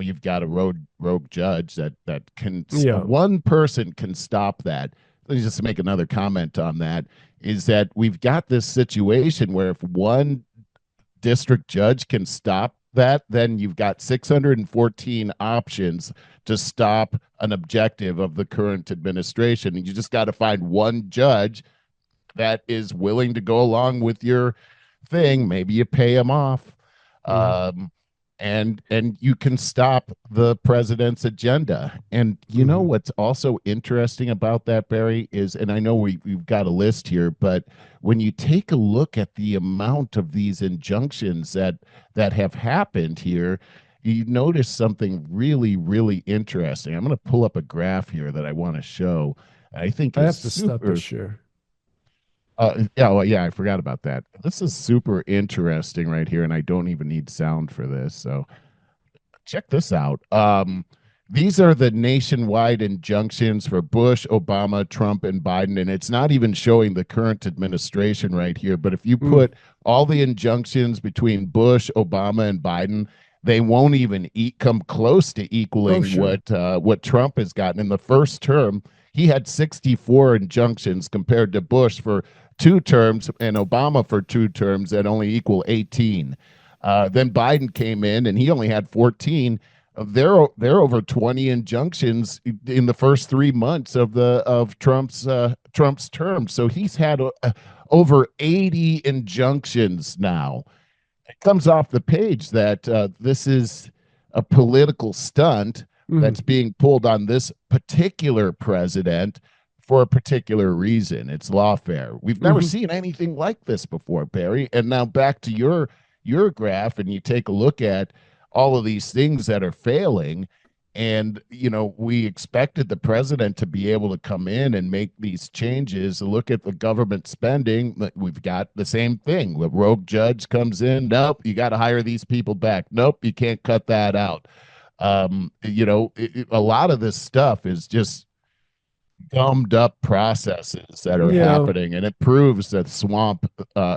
S2: you've got a rogue judge that can,
S1: Yeah.
S2: one person can stop that. Let me just make another comment on that, is that we've got this situation where if one district judge can stop that, then you've got 614 options to stop an objective of the current administration. And you just got to find one judge that is willing to go along with your thing. Maybe you pay him off.
S1: Mm-hmm.
S2: Um, and you can stop the president's agenda. And you know
S1: Mm-hmm.
S2: what's also interesting about that, Barry, is, and I know we've got a list here, but when you take a look at the amount of these injunctions that have happened here, you notice something really, really interesting. I'm going to pull up a graph here that I want to show. I think
S1: I
S2: is
S1: have to stop the
S2: super.
S1: share.
S2: Yeah, well, yeah, I forgot about that. This is super interesting right here, and I don't even need sound for this. So check this out. These are the nationwide injunctions for Bush, Obama, Trump, and Biden, and it's not even showing the current administration right here. But if you
S1: Mm.
S2: put all the injunctions between Bush, Obama, and Biden, they won't even come close to
S1: Oh,
S2: equaling
S1: sure.
S2: what Trump has gotten in the first term. He had 64 injunctions compared to Bush for 2 terms and Obama for 2 terms that only equal 18. Then Biden came in and he only had 14. They're over 20 injunctions in the first 3 months of Trump's term. So he's had over 80 injunctions now. It comes off the page that this is a political stunt
S1: Mm-hmm.
S2: that's being pulled on this particular president for a particular reason. It's lawfare. We've never
S1: Mm-hmm.
S2: seen anything like this before, Barry. And now back to your graph, and you take a look at all of these things that are failing. And we expected the president to be able to come in and make these changes. Look at the government spending. We've got the same thing. The rogue judge comes in. Nope, you got to hire these people back. Nope, you can't cut that out. A lot of this stuff is just gummed up processes that are
S1: Yeah.
S2: happening, and it proves that swamp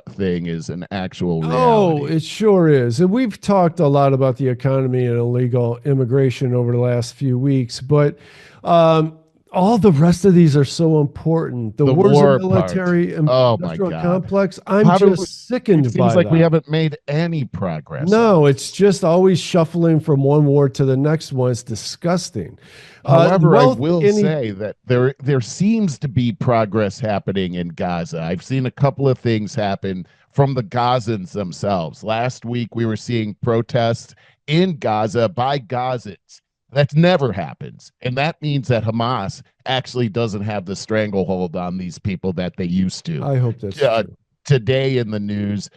S2: thing is an actual
S1: Oh,
S2: reality.
S1: it sure is. And we've talked a lot about the economy and illegal immigration over the last few weeks, but um, all the rest of these are so important. The
S2: The
S1: wars of
S2: war part.
S1: military
S2: Oh my
S1: industrial
S2: God.
S1: complex, I'm
S2: How do we,
S1: just
S2: it
S1: sickened
S2: seems
S1: by
S2: like we
S1: that.
S2: haven't made any progress on
S1: No, it's
S2: this.
S1: just always shuffling from one war to the next one. It's disgusting.
S2: However, I
S1: Wealth,
S2: will
S1: any,
S2: say that there seems to be progress happening in Gaza. I've seen a couple of things happen from the Gazans themselves. Last week we were seeing protests in Gaza by Gazans. That never happens. And that means that Hamas actually doesn't have the stranglehold on these people that they used to.
S1: I hope that's
S2: Uh,
S1: true.
S2: Today in the news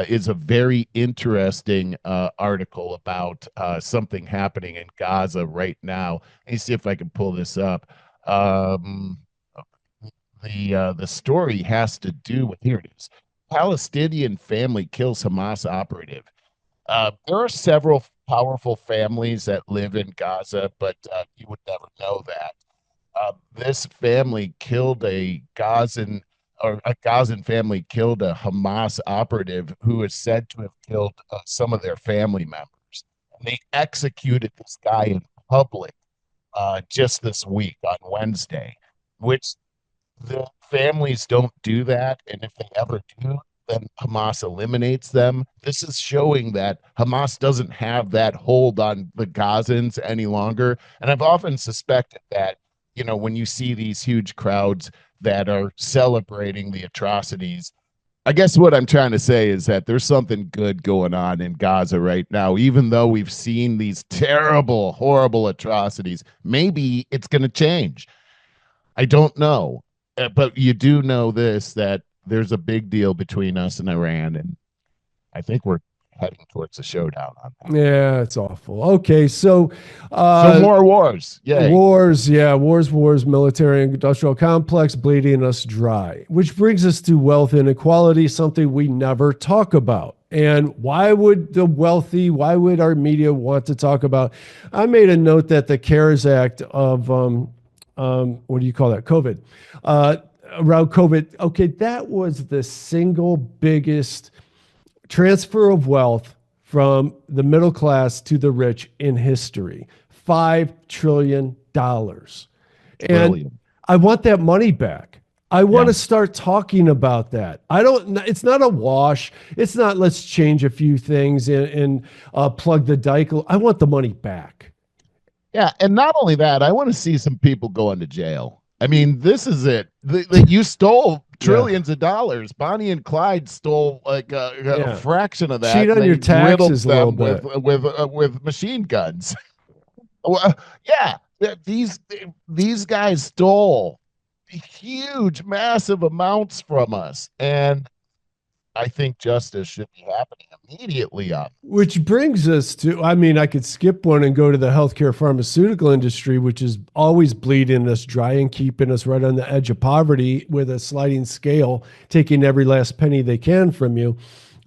S2: is a very interesting article about something happening in Gaza right now. Let me see if I can pull this up. Um, the story has to do with, here it is. Palestinian family kills Hamas operative. There are several powerful families that live in Gaza, but you would never know that. This family killed a Gazan family killed a Hamas operative who is said to have killed some of their family members. And they executed this guy in public just this week on Wednesday, which the families don't do that. And if they ever do, then Hamas eliminates them. This is showing that Hamas doesn't have that hold on the Gazans any longer. And I've often suspected that, when you see these huge crowds that are celebrating the atrocities, I guess what I'm trying to say is that there's something good going on in Gaza right now, even though we've seen these terrible, horrible atrocities. Maybe it's going to change. I don't know. But you do know this, that there's a big deal between us and Iran, and I think we're heading towards a showdown on that.
S1: Yeah, it's awful. Okay, so
S2: more wars. Yay.
S1: Wars, military and industrial complex bleeding us dry, which brings us to wealth inequality, something we never talk about. And why would why would our media want to talk about? I made a note that the CARES Act of, what do you call that? COVID, around COVID. Okay, that was the single biggest transfer of wealth from the middle class to the rich in history. $5 trillion. And I want that money back. I want to start talking about that. It's not a wash. It's not, let's change a few things and plug the dike. I want the money back.
S2: Yeah. And not only that, I want to see some people go into jail. I mean, this is it. You stole trillions of dollars. Bonnie and Clyde stole like a fraction of that.
S1: Cheat on your taxes a little bit
S2: with machine guns. These guys stole huge, massive amounts from us, and I think justice should be happening immediately on.
S1: Which brings us to, I mean, I could skip one and go to the healthcare pharmaceutical industry, which is always bleeding us dry and keeping us right on the edge of poverty with a sliding scale, taking every last penny they can from you.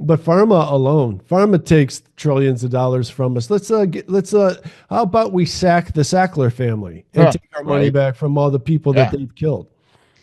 S1: But pharma takes trillions of dollars from us. How about we sack the Sackler family and take our money back from all the people that they've killed?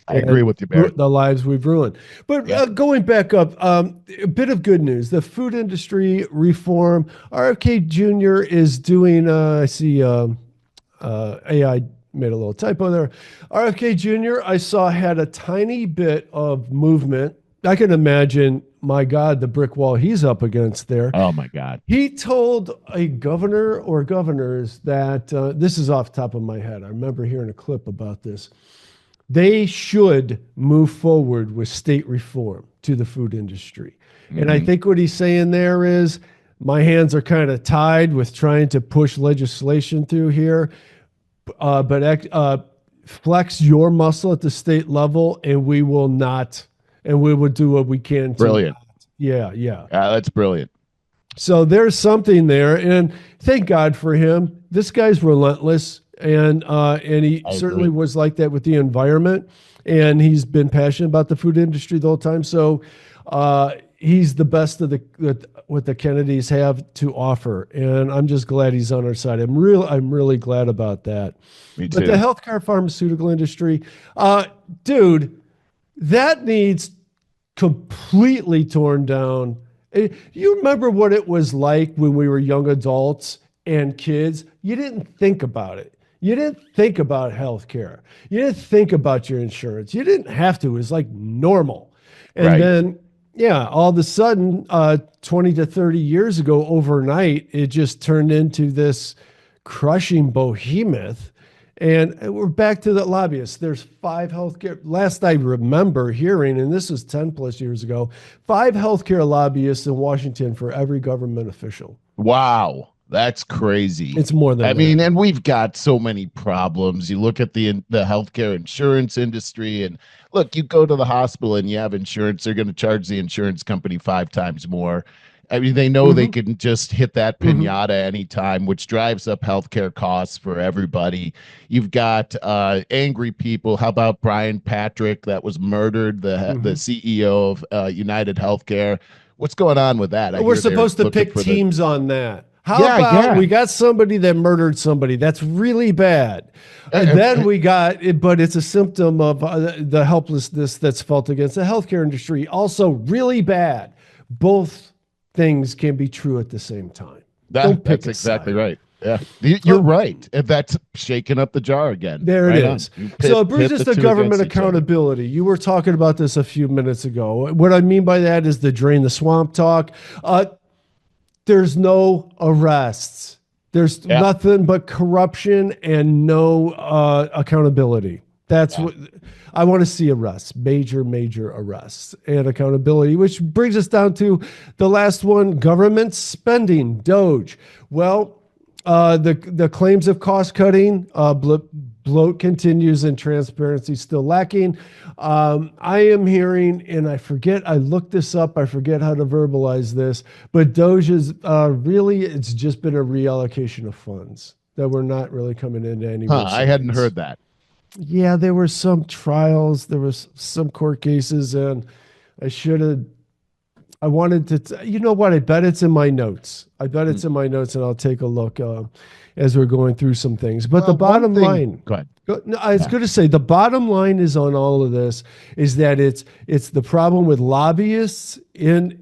S2: I agree with you, Barry.
S1: The lives we've ruined. But going back up, a bit of good news. The food industry reform, RFK Jr. is doing, I see AI made a little typo there. RFK Jr., I saw, had a tiny bit of movement. I can imagine, my God, the brick wall he's up against there.
S2: Oh, my God.
S1: He told a governor or governors that, this is off the top of my head. I remember hearing a clip about this. They should move forward with state reform to the food industry. Mm-hmm. And I think what he's saying there is, my hands are kind of tied with trying to push legislation through here, but flex your muscle at the state level, and we will not, and we will do what we can.
S2: Brilliant.
S1: Yeah.
S2: That's brilliant.
S1: So there's something there, and thank God for him. This guy's relentless. And he certainly was like that with the environment, and he's been passionate about the food industry the whole time. So he's the best of what the Kennedys have to offer, and I'm just glad he's on our side. I'm really glad about that.
S2: Me too.
S1: But the healthcare pharmaceutical industry, dude, that needs completely torn down. You remember what it was like when we were young adults and kids? You didn't think about it. You didn't think about healthcare. You didn't think about your insurance. You didn't have to. It was like normal. And then, all of a sudden, 20 to 30 years ago, overnight, it just turned into this crushing behemoth. And we're back to the lobbyists. There's 5 healthcare. Last I remember hearing, and this was 10 plus years ago, 5 healthcare lobbyists in Washington for every government official.
S2: Wow. That's crazy.
S1: It's more than
S2: I mean, and we've got so many problems. You look at the healthcare insurance industry, and look, you go to the hospital and you have insurance, they're going to charge the insurance company 5 times more. I mean, they know they can just hit that pinata anytime, which drives up healthcare costs for everybody. You've got angry people. How about Brian Patrick that was murdered, the CEO of United Healthcare? What's going on with that?
S1: We're supposed to pick teams on that. How about we got somebody that murdered somebody? That's really bad. And then we got, but it's a symptom of the helplessness that's felt against the healthcare industry. Also really bad. Both things can be true at the same time.
S2: That's exactly right. Yeah, you're right. That's shaking up the jar again.
S1: There it is. So it brings us to government accountability. You were talking about this a few minutes ago. What I mean by that is the drain the swamp talk. There's no arrests. There's nothing but corruption and no accountability. That's what I want to see: arrests, major arrests and accountability, which brings us down to the last one: government spending, DOGE. Well, the claims of cost cutting, bloat continues and transparency still lacking. I am hearing, and I looked this up, I forget how to verbalize this, but Doge is really, it's just been a reallocation of funds that we're not really coming into any more
S2: I hadn't
S1: savings.
S2: heard that.
S1: Yeah, there were some trials, there was some court cases, and I should have. I wanted to. You know what? I bet it's in my notes. I bet it's in my notes, and I'll take a look as we're going through some things. But the
S2: Well, one
S1: bottom
S2: thing,
S1: line.
S2: go ahead.
S1: No, I was
S2: Yeah.
S1: going to say the bottom line is on all of this is that it's the problem with lobbyists in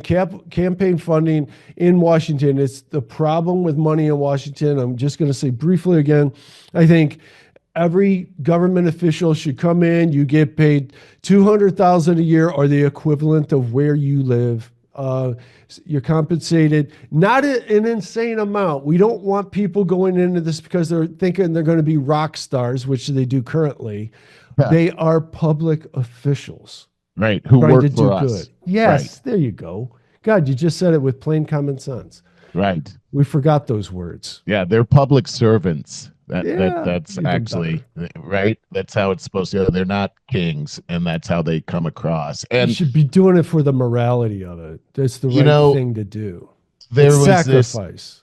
S1: campaign funding in Washington. It's the problem with money in Washington. I'm just going to say briefly again. I think every government official should come in. You get paid $200,000 a year, or the equivalent of where you live. You're compensated, not an insane amount. We don't want people going into this because they're thinking they're going to be rock stars, which they do currently.
S2: Yeah.
S1: They are public officials,
S2: Right, who
S1: trying
S2: work
S1: to
S2: for
S1: do
S2: us.
S1: good. Yes,
S2: Right.
S1: there you go. God, you just said it with plain common sense.
S2: Right.
S1: We forgot those words.
S2: Yeah, they're public servants.
S1: Yeah,
S2: That's
S1: even
S2: actually
S1: better.
S2: right. That's how it's supposed to. They're not kings, and that's how they come across.
S1: You
S2: And
S1: should be doing it for the morality of it. That's the
S2: you
S1: right
S2: know,
S1: thing to do.
S2: there
S1: It's
S2: was this
S1: sacrifice.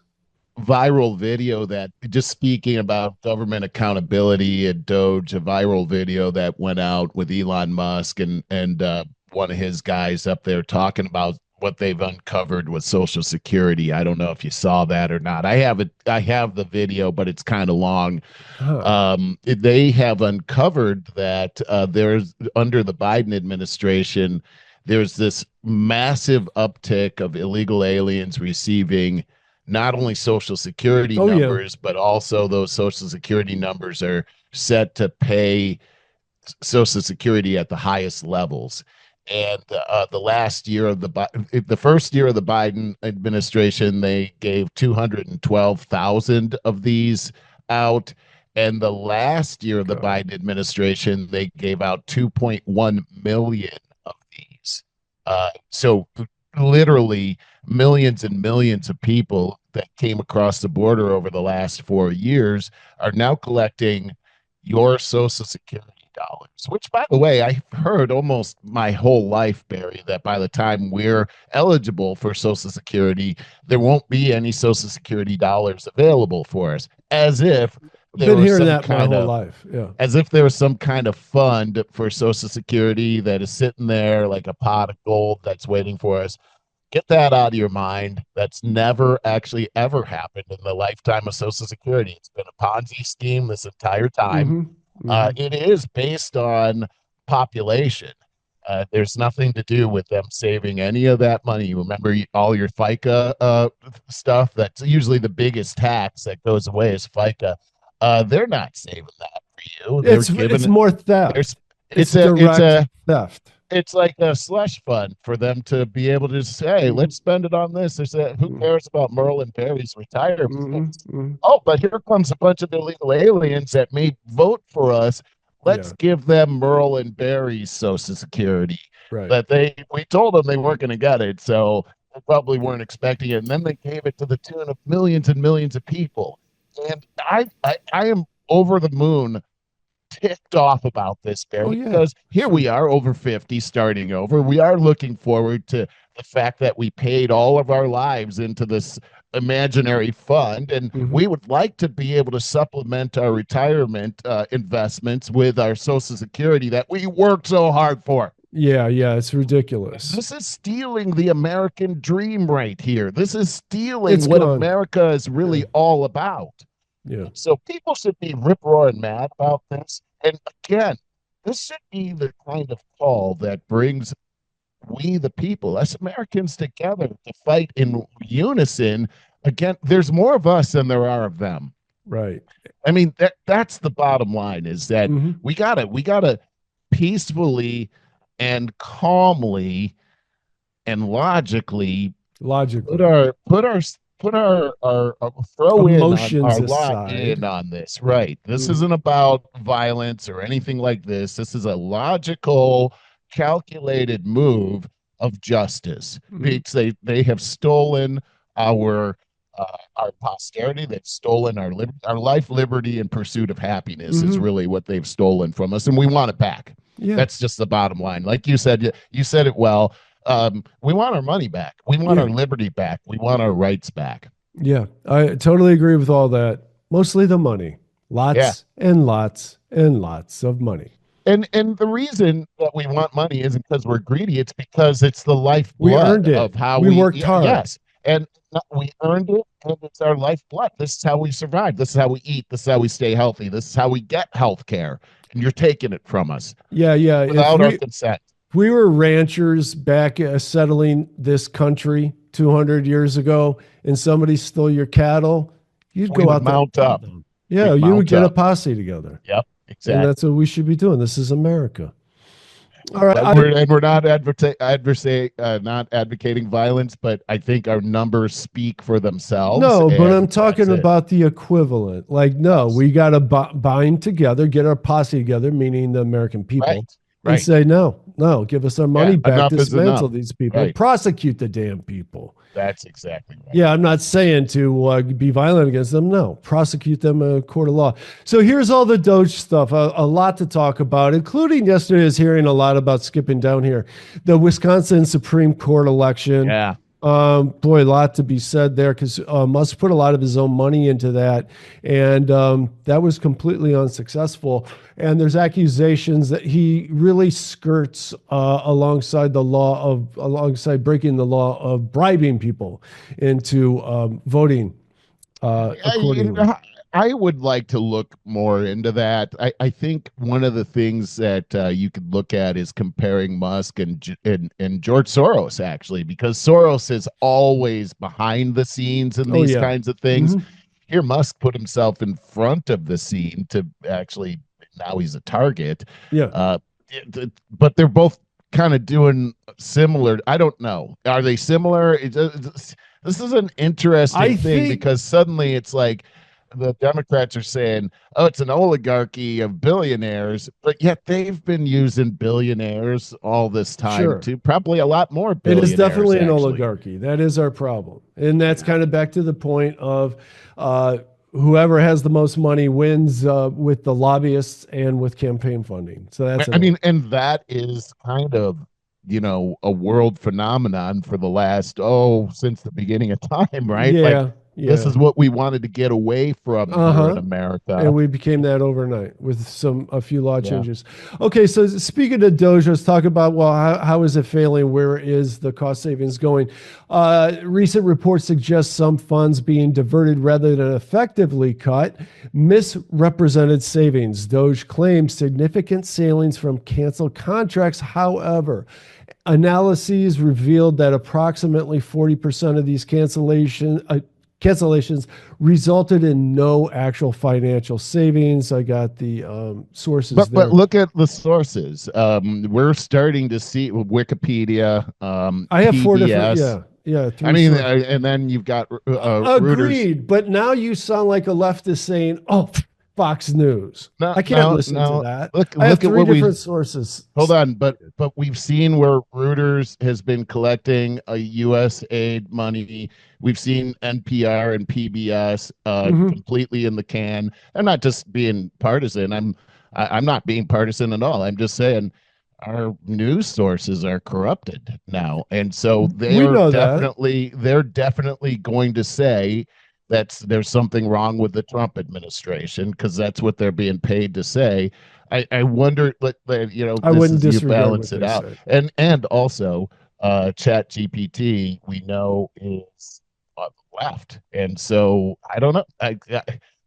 S2: viral video that, just speaking about government accountability and Doge, a viral video that went out with Elon Musk and one of his guys up there talking about what they've uncovered with Social Security. I don't know if you saw that or not. I have it. I have the video, but it's kind of long.
S1: Huh.
S2: They have uncovered that there's, under the Biden administration, there's this massive uptick of illegal aliens receiving not only Social Security
S1: Oh, yeah.
S2: numbers, but also those Social Security numbers are set to pay Social Security at the highest levels. And the last year of the first year of the Biden administration, they gave 212,000 of these out. And the last year of the
S1: God.
S2: Biden administration, they gave out 2.1 million of these. So literally millions and millions of people that came across the border over the last 4 years are now collecting your Social Security dollars, which, by the way, I've heard almost my whole life, Barry, that by the time we're eligible for Social Security, there won't be any Social Security dollars available for us, as if
S1: I've
S2: there
S1: been
S2: was
S1: hearing
S2: some
S1: that my
S2: kind
S1: whole
S2: of
S1: life. Yeah.
S2: as if there was some kind of fund for Social Security that is sitting there like a pot of gold that's waiting for us. Get that out of your mind. That's never actually ever happened in the lifetime of Social Security. It's been a Ponzi scheme this entire time.
S1: Mm-hmm. Mm-hmm.
S2: It is based on population. There's nothing to do with them saving any of that money. You remember all your FICA stuff? That's usually the biggest tax that goes away is FICA. They're not saving that for you. They're
S1: It's
S2: giving it.
S1: more
S2: There's
S1: theft. It's
S2: it's
S1: direct
S2: a
S1: theft.
S2: it's like a slush fund for them to be able to say, hey, let's spend it on this. There's who cares about Merle and Barry's retirement?
S1: Mm-hmm.
S2: Oh, but here comes a bunch of illegal aliens that may vote for us. Let's
S1: Yeah.
S2: give them Merle and Barry's Social Security.
S1: Right.
S2: That we told them they weren't going to get it, so they probably weren't expecting it. And then they gave it to the tune of millions and millions of people. And I am over the moon ticked off about this, Barry,
S1: Oh, yeah.
S2: because here we are over 50, starting over. We are looking forward to the fact that we paid all of our lives into this imaginary fund, and we would like to be able to supplement our retirement investments with our Social Security that we worked so hard for.
S1: Yeah. Yeah. It's ridiculous.
S2: This is stealing the American dream right here. This is stealing
S1: It's
S2: what
S1: gone.
S2: America is really all about.
S1: Yeah.
S2: So people should be rip roaring mad about this. And again, this should be the kind of call that brings we, the people, us Americans, together to fight in unison. Again, there's more of us than there are of them.
S1: Right.
S2: I mean, that's the bottom line, is that we gotta peacefully and calmly and logically put our throw
S1: Emotions
S2: in our lot
S1: aside.
S2: in on this. Right. This isn't about violence or anything like this. This is a logical, calculated move of justice. Because they have stolen our our posterity. They've stolen our life, liberty, and pursuit of happiness is
S1: Hmm.
S2: really what they've stolen from us, and we want it back.
S1: Yeah.
S2: That's just the bottom line. Like you said it well. We want our money back. We want
S1: Yeah.
S2: our liberty back. We want our rights back.
S1: Yeah. I totally agree with all that. Mostly the money.
S2: Yeah.
S1: Lots and lots and lots of money.
S2: And the reason that we want money isn't because we're greedy. It's because it's the
S1: We
S2: lifeblood
S1: earned
S2: of
S1: it.
S2: how
S1: We
S2: we,
S1: worked hard.
S2: yes. And we earned it, and it's our lifeblood. This is how we survive. This is how we eat. This is how we stay healthy. This is how we get health care. And you're taking it from us
S1: Yeah, yeah.
S2: without our consent.
S1: If we were ranchers back settling this country 200 years ago and somebody stole your cattle, you'd
S2: We
S1: go
S2: would
S1: out there and
S2: mount
S1: kill
S2: up.
S1: them. Yeah,
S2: We'd
S1: you would
S2: mount
S1: get a
S2: up.
S1: posse together.
S2: Yep,
S1: And
S2: exactly.
S1: that's what we should be doing. This is America. All right.
S2: We're not not advocating violence, but I think our numbers speak for themselves,
S1: No, but I'm
S2: and
S1: talking
S2: that's it.
S1: about the equivalent. Like, no,
S2: Yes.
S1: we got to bind together, get our posse together, meaning the American people,
S2: Right.
S1: and
S2: Right.
S1: say, no, no, give us our money
S2: Yeah.
S1: back,
S2: Enough is
S1: dismantle
S2: enough.
S1: these people,
S2: Right.
S1: prosecute the damn people.
S2: That's exactly right.
S1: Yeah, I'm not saying to be violent against them. No, prosecute them in a court of law. So here's all the Doge stuff. A lot to talk about, including yesterday's hearing a lot about skipping down here. The Wisconsin Supreme Court election.
S2: Yeah.
S1: Boy, a lot to be said there because Musk put a lot of his own money into that, and that was completely unsuccessful. And there's accusations that he really skirts alongside breaking the law of bribing people into voting accordingly.
S2: I would like to look more into that. I think one of the things that you could look at is comparing Musk and George Soros, actually, because Soros is always behind the scenes in
S1: Oh
S2: these
S1: yeah.
S2: kinds of things.
S1: Mhm.
S2: Here, Musk put himself in front of the scene to actually, now he's a target.
S1: Yeah.
S2: But they're both kind of doing similar. I don't know. Are they similar? This is an interesting
S1: I
S2: thing
S1: think
S2: because suddenly it's like the Democrats are saying, oh, it's an oligarchy of billionaires, but yet they've been using billionaires all this time
S1: sure.
S2: too. Probably a lot more
S1: It
S2: billionaires.
S1: is definitely an
S2: actually.
S1: oligarchy. That is our problem. And that's kind of back to the point of whoever has the most money wins with the lobbyists and with campaign funding. So that's,
S2: I mean, and that is kind of, a world phenomenon for the last, since the beginning of time, right? Like,
S1: yeah,
S2: this
S1: yeah.
S2: is what we wanted to get away from here
S1: Uh-huh.
S2: in America.
S1: And we became that overnight with a few law
S2: Yeah.
S1: changes. Okay, so speaking of Doge, let's talk about, well, how is it failing? Where is the cost savings going? Recent reports suggest some funds being diverted rather than effectively cut, misrepresented savings. Doge claims significant savings from canceled contracts. However, analyses revealed that approximately 40% of these cancellations resulted in no actual financial savings. I got the sources
S2: But
S1: there.
S2: look at the sources. We're starting to see Wikipedia,
S1: I have four different,
S2: PBS.
S1: three
S2: I mean,
S1: sources.
S2: and then you've got Reuters.
S1: Agreed, but now you sound like a leftist saying, "Oh, Fox News."
S2: No,
S1: I can't
S2: no,
S1: listen to
S2: no.
S1: that.
S2: Look
S1: I have
S2: at
S1: three
S2: what we
S1: different sources.
S2: hold on, but we've seen where Reuters has been collecting U.S. aid money. We've seen NPR and PBS
S1: Mhm.
S2: completely in the can. I'm not just being partisan. I'm not being partisan at all. I'm just saying our news sources are corrupted now, and so
S1: We know that.
S2: they're definitely going to say that there's something wrong with the Trump administration because that's what they're being paid to say. I wonder,
S1: I
S2: this
S1: wouldn't
S2: is you
S1: disregard
S2: balance
S1: what
S2: it
S1: they
S2: out,
S1: say.
S2: and also, Chat GPT we know is left, and so I don't know.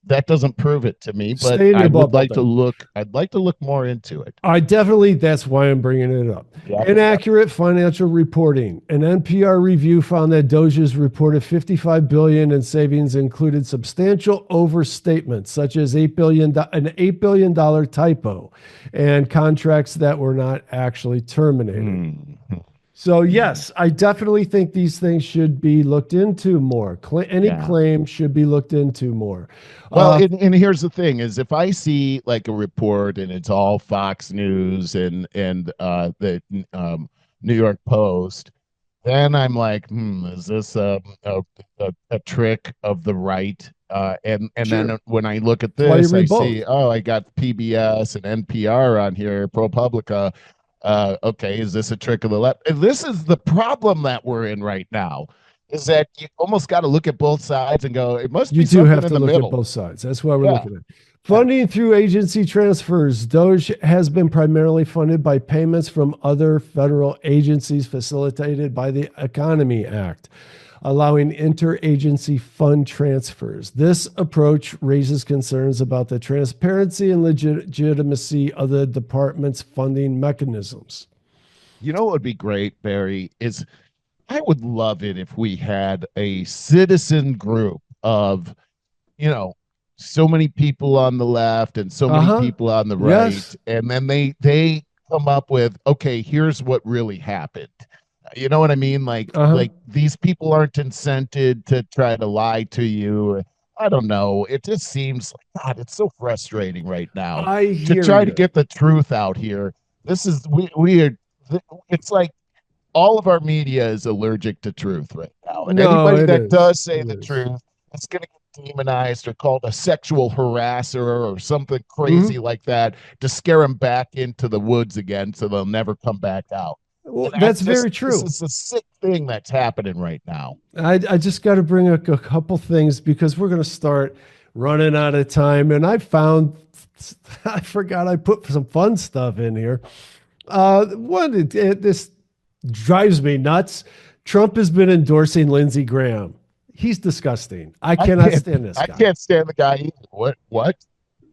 S2: That doesn't prove it to me, but
S1: Stay in
S2: I
S1: your
S2: would
S1: bubble
S2: like to
S1: then.
S2: look. I'd like to look more into it.
S1: That's why I'm bringing it up.
S2: Yep, yep.
S1: Inaccurate financial reporting. An NPR review found that Doge's reported 55 billion in savings included substantial overstatements, such as an $8 billion typo and contracts that were not actually terminated.
S2: Mhm.
S1: So yes, I definitely think these things should be looked into more. Any
S2: Yeah.
S1: claim should be looked into more.
S2: Well,
S1: Uh,
S2: and here's the thing: is if I see like a report and it's all Fox News and the New York Post, then I'm like, is this a trick of the right? And
S1: Sure.
S2: then when I look at
S1: That's why you
S2: this, I
S1: read
S2: see,
S1: both.
S2: oh, I got PBS and NPR on here, ProPublica. Okay, is this a trick of the left? And this is the problem that we're in right now, is that you almost got to look at both sides and go, it must
S1: You
S2: be
S1: do
S2: something
S1: have
S2: in
S1: to
S2: the
S1: look at
S2: middle.
S1: both sides. That's why we're
S2: Yeah,
S1: looking at
S2: yeah.
S1: funding through agency transfers. Doge has been primarily funded by payments from other federal agencies facilitated by the Economy Act, allowing interagency fund transfers. This approach raises concerns about the transparency and legitimacy of the department's funding mechanisms.
S2: You know what would be great, Barry, is I would love it if we had a citizen group of, you know, so many people on the left and so
S1: Uh
S2: many
S1: huh.
S2: people on the right,
S1: Yes.
S2: and then they come up with, okay, here's what really happened. You know what I mean?
S1: Uh huh.
S2: Like these people aren't incented to try to lie to you. I don't know. It just seems like, God, it's so frustrating right now
S1: I
S2: to
S1: hear
S2: try to
S1: you.
S2: get the truth out here. This is we are. It's like all of our media is allergic to truth right now. And
S1: No,
S2: anybody
S1: it
S2: that
S1: is.
S2: does say
S1: It
S2: the
S1: is.
S2: truth is going to get demonized or called a sexual harasser or something crazy
S1: Mm-hmm.
S2: like that to scare them back into the woods again so they'll never come back out.
S1: Well,
S2: And I
S1: that's
S2: just,
S1: very
S2: this
S1: true.
S2: is a sick thing that's happening right now.
S1: I just got to bring a couple things because we're going to start running out of time. And I found, I forgot I put some fun stuff in here. This drives me nuts. Trump has been endorsing Lindsey Graham. He's disgusting. I
S2: I
S1: cannot
S2: can't,
S1: stand this
S2: I
S1: guy.
S2: can't stand the guy either. What?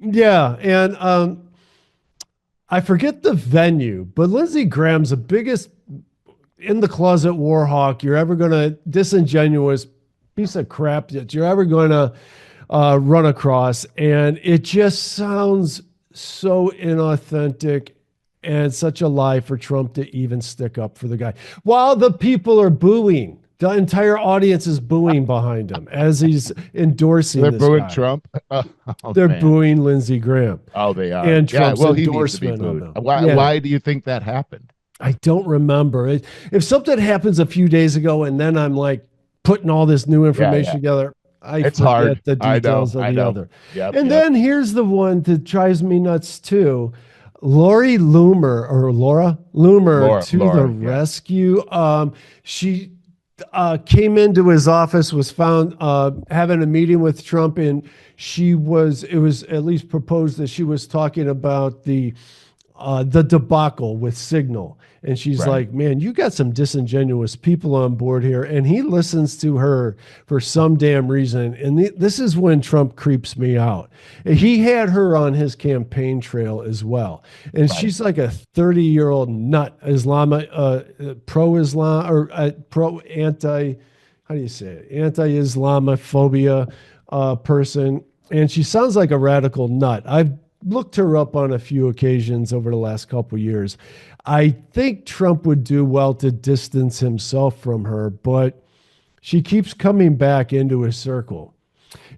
S1: Yeah. And I forget the venue, but Lindsey Graham's the biggest in the closet war hawk you're ever going to, disingenuous piece of crap that you're ever going to run across. And it just sounds so inauthentic and such a lie for Trump to even stick up for the guy. While the people are booing, the entire audience is booing behind him as he's endorsing
S2: They're
S1: this
S2: booing
S1: guy.
S2: Trump. Oh
S1: They're
S2: man.
S1: booing Lindsey Graham
S2: Oh, they are.
S1: and
S2: Yeah.
S1: Trump's
S2: Well, he needs to be
S1: endorsement of
S2: booed.
S1: him.
S2: Why?
S1: Yeah.
S2: Why do you think that happened?
S1: I don't remember. If something happens a few days ago and then I'm like putting all this new
S2: Yeah, yeah.
S1: information together, I
S2: It's hard.
S1: forget the
S2: I know.
S1: details of
S2: I
S1: the
S2: know.
S1: other.
S2: Yep.
S1: And
S2: Yep.
S1: then here's the one that drives me nuts too. Lori Loomer or Laura Loomer to the
S2: Laura. Yeah.
S1: rescue. She came into his office, was found having a meeting with Trump, and it was at least proposed that she was talking about the debacle with Signal. And she's
S2: Right.
S1: like, man, you got some disingenuous people on board here. And he listens to her for some damn reason. And this is when Trump creeps me out. He had her on his campaign trail as well. And
S2: Right.
S1: she's like a 30-year-old nut, pro-Islam or pro-anti, how do you say it? Anti-Islamophobia person. And she sounds like a radical nut. I've looked her up on a few occasions over the last couple of years. I think Trump would do well to distance himself from her, but she keeps coming back into his circle.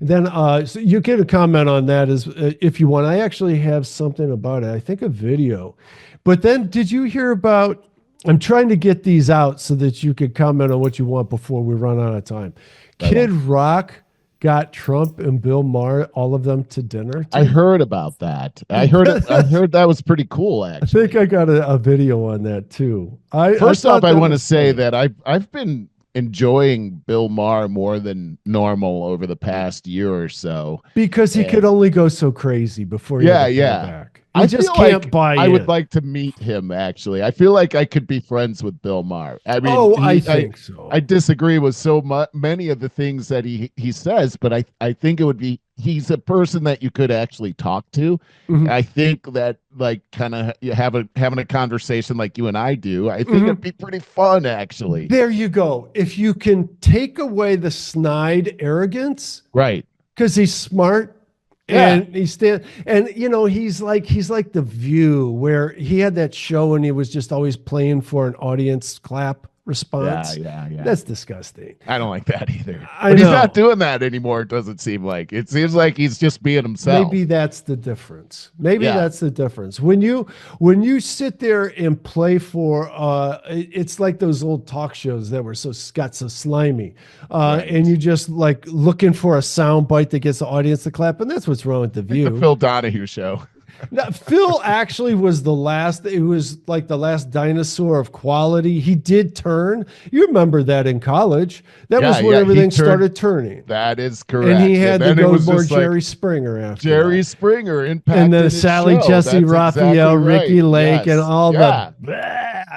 S1: Then so you get a comment on that as if you want. I actually have something about it. I think a video. But then did you hear about I'm trying to get these out so that you could comment on what you want before we run out of time.
S2: Right
S1: Kid
S2: on.
S1: Rock got Trump and Bill Maher, all of them to dinner
S2: I
S1: today.
S2: heard about that. I heard it. I heard that was pretty cool,
S1: I think
S2: actually.
S1: I got a video on that too. I
S2: First off,
S1: thought
S2: I
S1: that
S2: want to
S1: was
S2: say
S1: funny
S2: that I've been enjoying Bill Maher more than normal over the past year or so.
S1: because he could
S2: And
S1: only go so crazy before he had
S2: yeah,
S1: to pull
S2: yeah.
S1: back. He
S2: I
S1: just
S2: feel
S1: can't
S2: like
S1: buy
S2: I would
S1: in.
S2: like to meet him actually. I feel like I could be friends with Bill Maher. I mean,
S1: Oh, I think
S2: I
S1: so.
S2: disagree with so many of the things that he says, but I think it would be he's a person that you could actually talk to.
S1: Mhm.
S2: I think that like kind of having a conversation like you and I do, I think it'd
S1: Mhm.
S2: be pretty fun actually.
S1: There you go. If you can take away the snide arrogance,
S2: Right.
S1: because he's smart
S2: Yeah.
S1: and he's like the View, where he had that show and he was just always playing for an audience clap response.
S2: Yeah.
S1: That's disgusting.
S2: I don't like that either.
S1: I
S2: But he's
S1: know.
S2: not doing that anymore, it doesn't seem like. It seems like he's just being himself.
S1: Maybe that's the difference. Maybe
S2: Yeah.
S1: that's the difference. When you sit there and play for it's like those old talk shows that were got so slimy.
S2: Right.
S1: And you just like looking for a sound bite that gets the audience to clap, and that's what's wrong with The
S2: Like the
S1: View.
S2: Phil Donahue show.
S1: Now, Phil actually was the last, it was like the last dinosaur of quality. He did turn. You remember that in college. That was when everything started turning.
S2: That is correct.
S1: And he had to
S2: then it
S1: go
S2: was
S1: more
S2: just like
S1: Jerry Springer after
S2: Jerry
S1: that.
S2: Springer impacted
S1: And then
S2: his
S1: Sally
S2: show.
S1: Jesse
S2: That's
S1: Raphael,
S2: exactly
S1: Ricky
S2: right.
S1: Lake, and
S2: Yes.
S1: all
S2: Yeah.
S1: the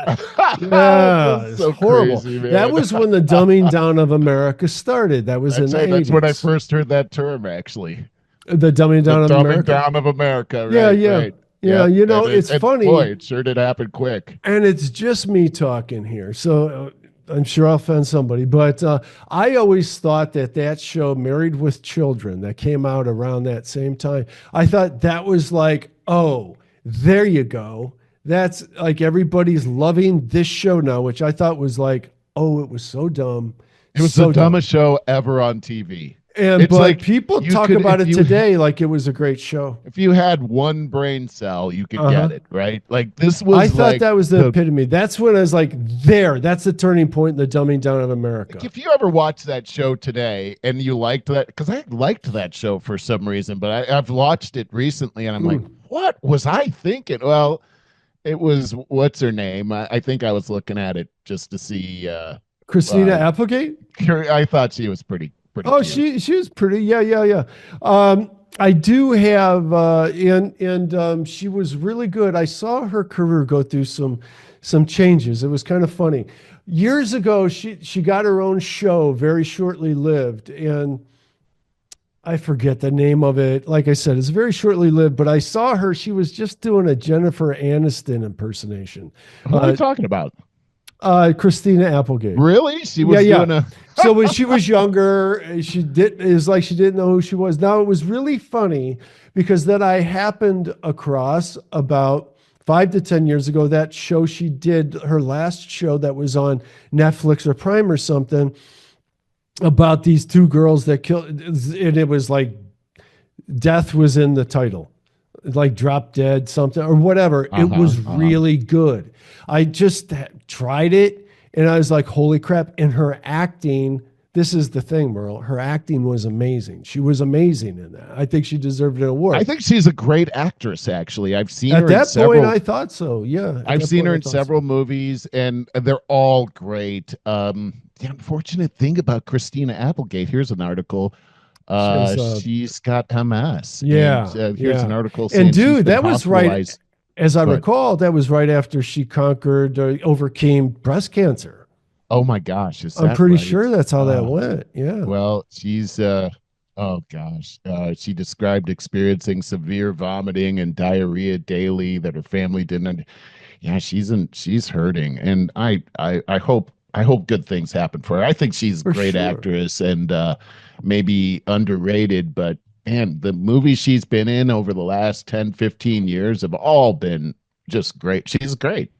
S1: yeah,
S2: That's
S1: it's
S2: so
S1: horrible.
S2: crazy, man.
S1: That was when the dumbing down of America started. That was in the 80s.
S2: That's when I first heard that term, actually.
S1: The dumbing down
S2: The
S1: of
S2: dumbing
S1: America.
S2: down of America.
S1: Yeah,
S2: Right,
S1: yeah.
S2: right.
S1: Yeah,
S2: Yep.
S1: you know,
S2: And
S1: it's funny.
S2: Boy, it sure did happen quick.
S1: And it's just me talking here. So I'm sure I'll offend somebody. But I always thought that show, Married with Children, that came out around that same time, I thought that was like, oh, there you go. That's like everybody's loving this show now, which I thought was like, oh, it was so dumb.
S2: It was
S1: so
S2: the dumbest show ever on TV.
S1: And
S2: It's
S1: but
S2: like
S1: people
S2: you
S1: talk
S2: could-
S1: about
S2: if
S1: it
S2: you-
S1: today like it was a great show.
S2: If you had one brain cell, you could
S1: Uh-huh.
S2: get it, right? Like this was
S1: I thought
S2: like
S1: that was the epitome. That's when I was like, that's the turning point in the dumbing down of America.
S2: If you ever watch that show today and you liked that, because I liked that show for some reason, but I've watched it recently and I'm like, what was I thinking? Well, it was, what's her name? I think I was looking at it just to see.
S1: Christina Applegate?
S2: I thought she was pretty
S1: Oh,
S2: cute.
S1: she was pretty. Yeah. I do have, and she was really good. I saw her career go through some changes. It was kind of funny. Years ago, she got her own show, very shortly lived, and I forget the name of it. Like I said, it's very shortly lived. But I saw her. She was just doing a Jennifer Aniston impersonation.
S2: What are you talking about?
S1: Christina Applegate.
S2: Really? She was doing a.
S1: So when she was younger, it was like she didn't know who she was. Now it was really funny because then I happened across about 5 to 10 years ago that show she did, her last show that was on Netflix or Prime or something, about these two girls that killed, and it was like death was in the title, like Drop Dead something or whatever. It was really good. I just tried it and I was like, holy crap. And her acting, this is the thing, Merle, her acting was amazing. She was amazing in that. I think she deserved an award.
S2: I think she's a great actress, actually. I've seen
S1: At
S2: her
S1: that
S2: in several.
S1: point, I thought so. Yeah.
S2: I've seen her in several movies, and they're all great. The unfortunate thing about Christina Applegate, here's an article. She's got MS.
S1: Yeah.
S2: And, here's an article saying
S1: and dude,
S2: she's been
S1: that was right.
S2: hospitalized.
S1: As I recall, that was right after she overcame breast cancer.
S2: Oh my gosh.
S1: I'm pretty sure that's how that went. Yeah.
S2: Well, she's oh gosh. She described experiencing severe vomiting and diarrhea daily that her family didn't. Yeah, she's hurting. And I hope good things happen for her. I think she's a great actress and maybe underrated, but man, the movies she's been in over the last 10, 15 years have all been just great. She's great.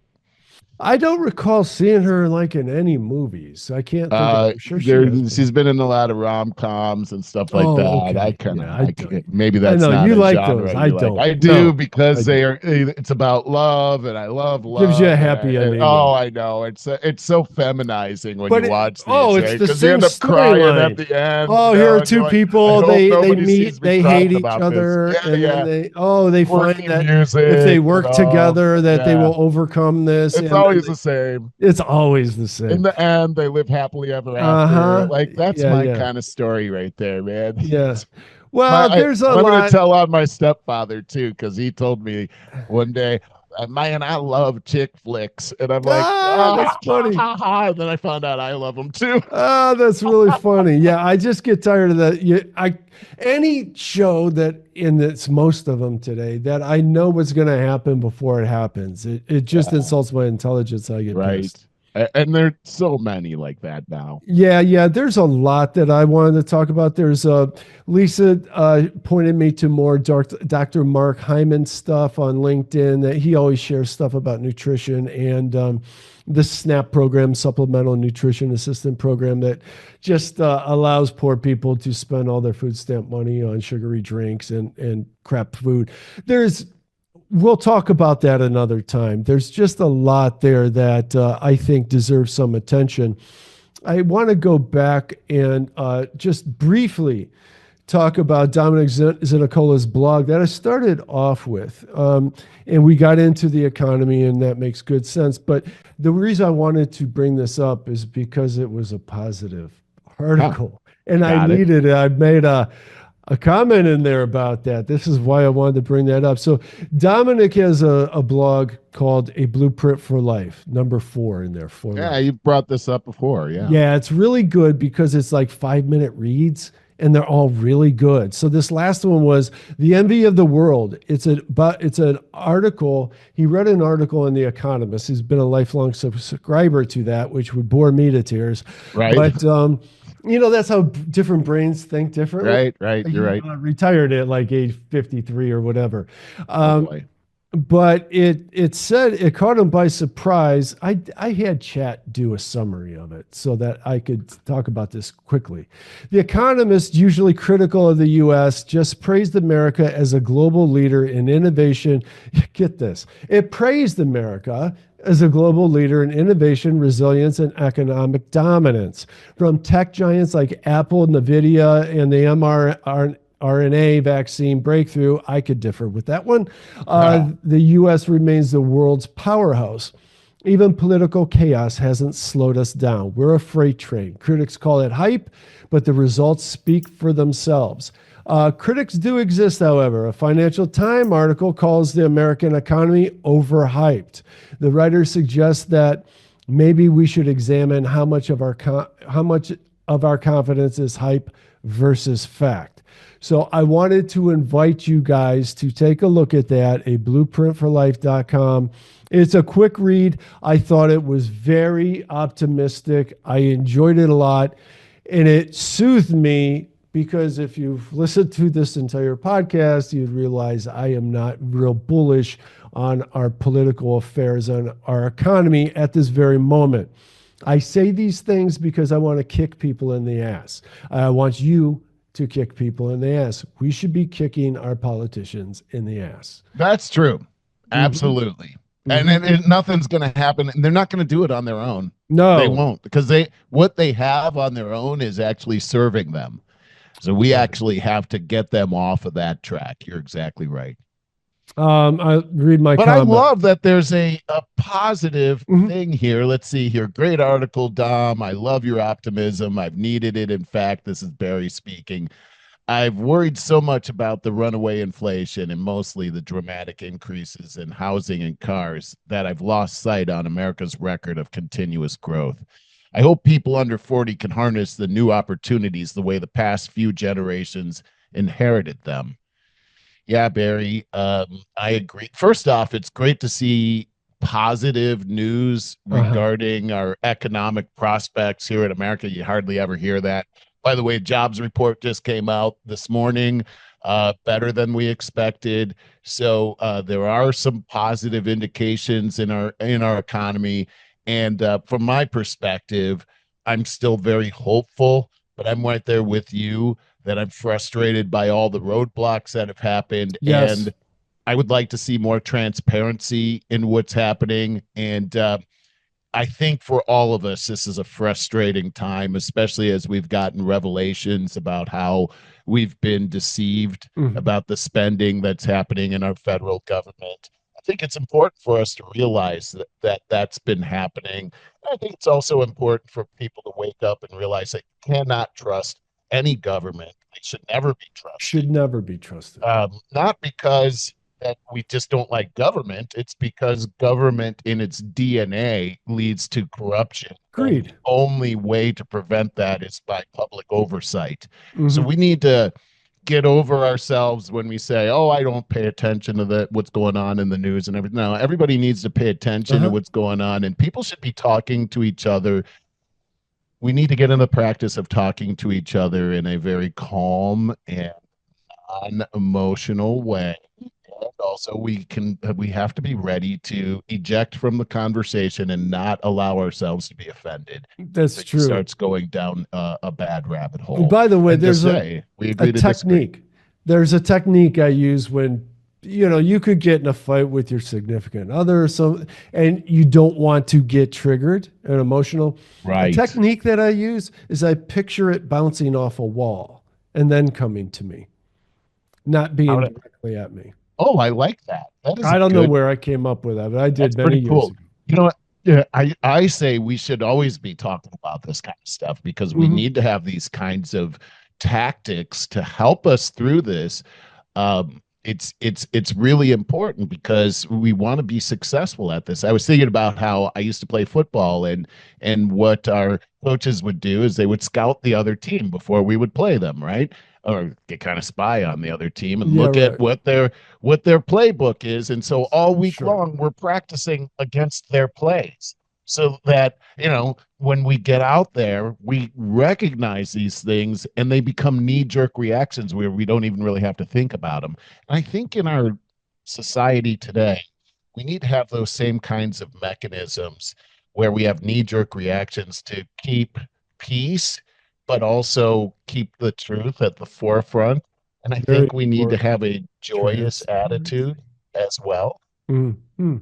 S1: I don't recall seeing her like in any movies. I can't think of it. Sure
S2: she's been in a lot of rom-coms and stuff like that.
S1: Okay.
S2: Maybe that's
S1: I know
S2: not
S1: you
S2: a
S1: like
S2: genre
S1: those. I don't.
S2: I do because it's about love and I love love.
S1: Gives you a happy ending.
S2: I know. It's so feminizing when you watch these.
S1: It's the same
S2: you end up crying
S1: storyline.
S2: at the end.
S1: Oh, here are two people. They meet, they hate each
S2: about
S1: other,
S2: this.
S1: and then they find that
S2: music,
S1: if they work together, that they will overcome this.
S2: It's always the same.
S1: It's always the same.
S2: In the end, they live happily ever after. Like that's my kind of story right there, man.
S1: Yes. Well, there's a lot.
S2: I'm going to tell on my stepfather too, because he told me one day, man, I love chick flicks, and I'm like,
S1: that's funny.
S2: And then I found out I love them too.
S1: Oh, that's really funny. Yeah, I just get tired of that. Any show that, and it's most of them today, that I know what's going to happen before it happens. It just insults my intelligence. I get pissed.
S2: And there's so many like that now.
S1: Yeah, yeah. There's a lot that I wanted to talk about. There's Lisa pointed me to more Dr. Mark Hyman stuff on LinkedIn. That he always shares stuff about nutrition and the SNAP program, Supplemental Nutrition Assistant Program, that just allows poor people to spend all their food stamp money on sugary drinks and crap food. There's We'll talk about that another time. There's just a lot there that I think deserves some attention. I want to go back and just briefly talk about Dominic Zanicola's blog that I started off with. And we got into the economy, and that makes good sense. But the reason I wanted to bring this up is because it was a positive
S2: Huh,
S1: article. And I
S2: got it.
S1: needed it. I made a comment in there about that. This is why I wanted to bring that up. So Dominic has a blog called A Blueprint for Life, number 4 in there for
S2: Yeah,
S1: life.
S2: you brought this up before. Yeah.
S1: Yeah, it's really good because it's like 5-minute reads and they're all really good. So this last one was The Envy of the World. It's an article. He read an article in The Economist. He's been a lifelong subscriber to that, which would bore me to tears.
S2: Right.
S1: But that's how different brains think differently.
S2: Right. Right. You're
S1: He
S2: right.
S1: retired at like age 53 or whatever.
S2: Oh
S1: Um,
S2: boy.
S1: but it said it caught him by surprise. I had chat do a summary of it so that I could talk about this quickly. The Economist, usually critical of the US, just praised America as a global leader in innovation. Get this. It praised America as a global leader in innovation, resilience, and economic dominance. From tech giants like Apple, Nvidia, and the mRNA vaccine breakthrough, I could differ with that one. The US remains the world's powerhouse. Even political chaos hasn't slowed us down. We're a freight train. Critics call it hype, but the results speak for themselves. Critics do exist, however. A Financial Times article calls the American economy overhyped. The writer suggests that maybe we should examine how much of our confidence is hype versus fact. So I wanted to invite you guys to take a look at that, a blueprintforlife.com. It's a quick read. I thought it was very optimistic. I enjoyed it a lot, and it soothed me because if you've listened to this entire podcast, you'd realize I am not real bullish on our political affairs, on our economy at this very moment. I say these things because I want to kick people in the ass. I want you to kick people in the ass. We should be kicking our politicians in the ass.
S2: That's true.
S1: Mhm.
S2: Absolutely. And
S1: Mhm.
S2: nothing's going to happen. And they're not going to do it on their own. They
S1: No.
S2: won't, because what they have on their own is actually serving them. So we
S1: Right.
S2: actually have to get them off of that track. You're exactly right.
S1: I read my
S2: But I
S1: comment.
S2: love that there's a positive
S1: Mhm.
S2: thing here. Let's see here. Great article, Dom. I love your optimism. I've needed it. In fact, this is Barry speaking. I've worried so much about the runaway inflation and mostly the dramatic increases in housing and cars that I've lost sight on America's record of continuous growth. I hope people under 40 can harness the new opportunities the way the past few generations inherited them. Yeah, Barry, I agree. First off, it's great to see positive news
S1: Uh-huh.
S2: regarding our economic prospects here in America. You hardly ever hear that. By the way, jobs report just came out this morning, better than we expected. So there are some positive indications in our economy, and from my perspective, I'm still very hopeful. But I'm right there with you that I'm frustrated by all the roadblocks that have happened.
S1: Yes.
S2: And I would like to see more transparency in what's happening. And I think for all of us, this is a frustrating time, especially as we've gotten revelations about how we've been deceived
S1: Mhm.
S2: about the spending that's happening in our federal government. I think it's important for us to realize that's been happening. I think it's also important for people to wake up and realize that you cannot trust any government. They should never be trusted.
S1: Should never be trusted.
S2: Not because that we just don't like government. It's because government in its DNA leads to corruption. And the
S1: Agreed.
S2: only way to prevent that is by public oversight. So
S1: Mhm.
S2: we need to get over ourselves when we say, "Oh, I don't pay attention to what's going on in the news and everything." No, everybody needs to pay attention to
S1: Uh-huh.
S2: what's going on, and people should be talking to each other. We need to get in the practice of talking to each other in a very calm and unemotional way. And also, we have to be ready to eject from the conversation and not allow ourselves to be offended.
S1: That's
S2: It
S1: true.
S2: starts going down a bad rabbit
S1: And
S2: hole.
S1: by the way,
S2: And just
S1: there's
S2: say, we
S1: a
S2: agree to disagree.
S1: technique. There's a technique I use when you could get in a fight with your significant other or some and you don't want to get triggered and emotional. A
S2: Right.
S1: technique that I use is I picture it bouncing off a wall and then coming to me, not
S2: How
S1: being
S2: to,
S1: directly at me.
S2: oh, I like that. That is
S1: I
S2: a
S1: don't know
S2: good,
S1: where I came up with that, but I did
S2: that's
S1: many
S2: pretty
S1: years
S2: cool.
S1: ago.
S2: You know what? Yeah, I say we should always be talking about this kind of stuff because we
S1: Mhm.
S2: need to have these kinds of tactics to help us through this. It's really important because we want to be successful at this. I was thinking about how I used to play football, and what our coaches would do is they would scout the other team before we would play them, right? Or get kind of spy on the other team and
S1: Yeah,
S2: look at
S1: right.
S2: what their playbook is. And so all week
S1: Sure.
S2: long we're practicing against their plays so that, when we get out there, we recognize these things and they become knee-jerk reactions where we don't even really have to think about them. And I think in our society today, we need to have those same kinds of mechanisms where we have knee-jerk reactions to keep peace, but also keep the truth at the forefront. And I
S1: Very
S2: think we need to
S1: important.
S2: have a joyous
S1: Transparency.
S2: attitude as well.
S1: Mm-hmm.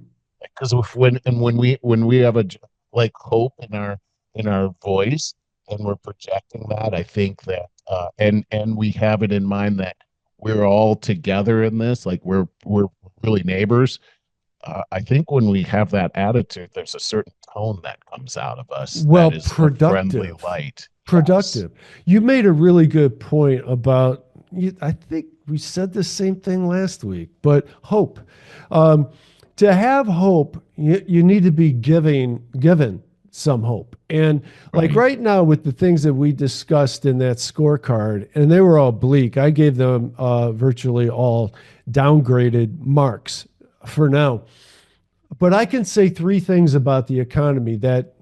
S2: Because when we have like hope in our voice and we're projecting that, I think that and we have it in mind that we're all together in this, like we're really neighbors. I think when we have that attitude, there's a certain tone that comes out of us
S1: Well,
S2: that is a friendly
S1: productive.
S2: light. Yes.
S1: Productive. You made a really good point about, I think we said the same thing last week, but hope. Um, to have hope, you need to be given some hope. And like
S2: Right.
S1: right now, with the things that we discussed in that scorecard, and they were all bleak, I gave them virtually all downgraded marks for now. But I can say three things about the economy that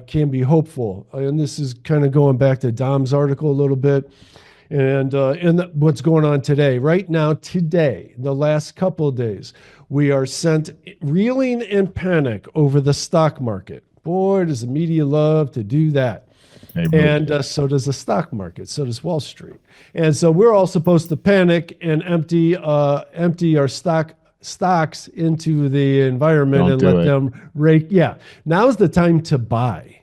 S1: can be hopeful. And this is kind of going back to Dom's article a little bit and what's going on today. Right now, today, the last couple of days, we are sent reeling in panic over the stock market. Boy, does the media love to do that.
S2: They really
S1: And
S2: do.
S1: so does the stock market. So does Wall Street. And so we're all supposed to panic and empty our stocks into the environment
S2: Don't
S1: and
S2: do
S1: let
S2: it.
S1: them rake. Yeah, now's the time to buy.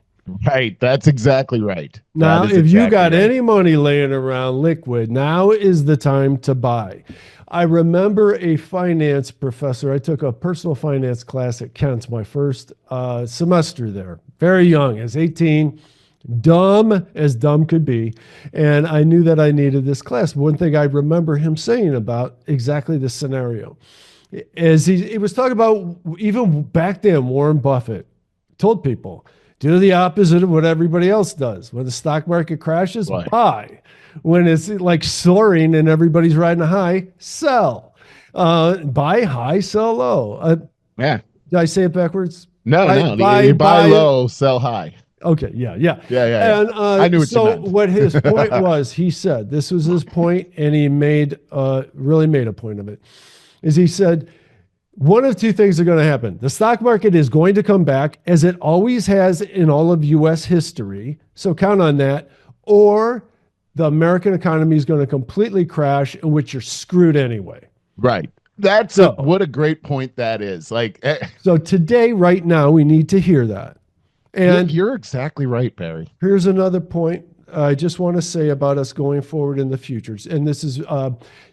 S2: Right. That's exactly right. That
S1: Now,
S2: is
S1: if you
S2: exactly
S1: got
S2: right.
S1: any money laying around liquid, now is the time to buy. I remember a finance professor. I took a personal finance class at Kent's, my first semester there. Very young, as 18, dumb as dumb could be. And I knew that I needed this class. One thing I remember him saying about exactly this scenario is he was talking about even back then, Warren Buffett told people, do the opposite of what everybody else does. When the stock market crashes,
S2: Boy.
S1: buy. When it's like soaring and everybody's riding a high, sell. Buy high, sell low.
S2: Yeah.
S1: Did I say it backwards?
S2: No,
S1: Buy,
S2: no. You buy
S1: buy.
S2: low, sell high.
S1: Okay, yeah, yeah.
S2: Yeah, yeah, yeah.
S1: And
S2: I knew what you
S1: so
S2: meant.
S1: what his point was, he said, this was his point, and he really made a point of it, is he said, one of two things are going to happen. The stock market is going to come back as it always has in all of US history. So count on that. Or the American economy is going to completely crash, in which you're screwed anyway.
S2: Right. That's
S1: So,
S2: what a great point that is. Like,
S1: so today, right now, we need to hear that.
S2: you're
S1: And
S2: you're exactly right, Barry.
S1: here's another point I just want to say about us going forward in the futures. And this is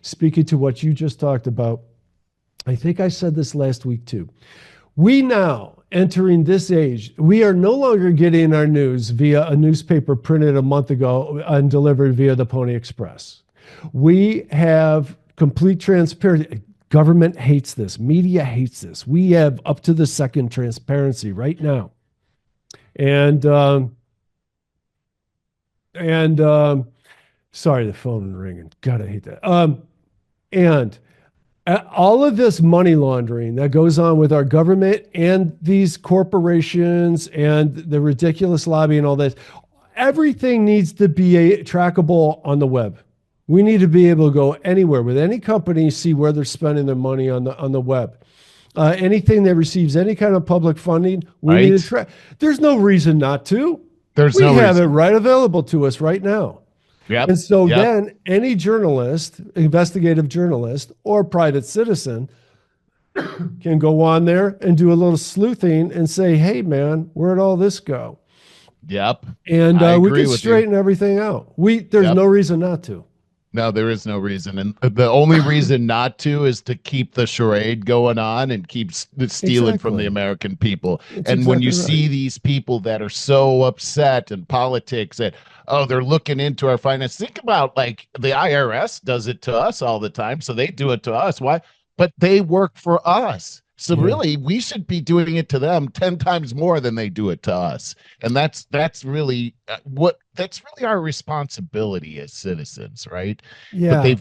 S1: speaking to what you just talked about. I think I said this last week too. We now, entering this age, we are no longer getting our news via a newspaper printed a month ago and delivered via the Pony Express. We have complete transparency. Government hates this. Media hates this. We have up to the second transparency right now. And Sorry, the phone ringing. God, I hate that. And all of this money laundering that goes on with our government and these corporations and the ridiculous lobby and all this, everything needs to be trackable on the web. We need to be able to go anywhere with any company, see where they're spending their money on the web. Anything that receives any kind of public funding, we need to
S2: Right?
S1: track. There's no reason not to.
S2: There's
S1: We
S2: no
S1: have it
S2: reason.
S1: right available to us right now.
S2: Yep.
S1: And so
S2: Yep.
S1: then any journalist, investigative journalist, or private citizen can go on there and do a little sleuthing and say, hey, man, where'd all this go?
S2: Yep.
S1: And
S2: I
S1: we
S2: agree
S1: can
S2: with you.
S1: straighten everything out. There's
S2: Yep.
S1: no reason not to.
S2: No, there is no reason. And the only reason not to is to keep the charade going on and keep stealing from the
S1: Exactly.
S2: American people.
S1: It's
S2: And when you
S1: exactly right.
S2: see these people that are so upset in politics that, oh, they're looking into our finance, think about like the IRS does it to us all the time. So they do it to us. Why? But they work for us. So
S1: Yeah.
S2: really, we should be doing it to them 10 times more than they do it to us. And that's really that's really our responsibility as citizens, right? But
S1: Yeah.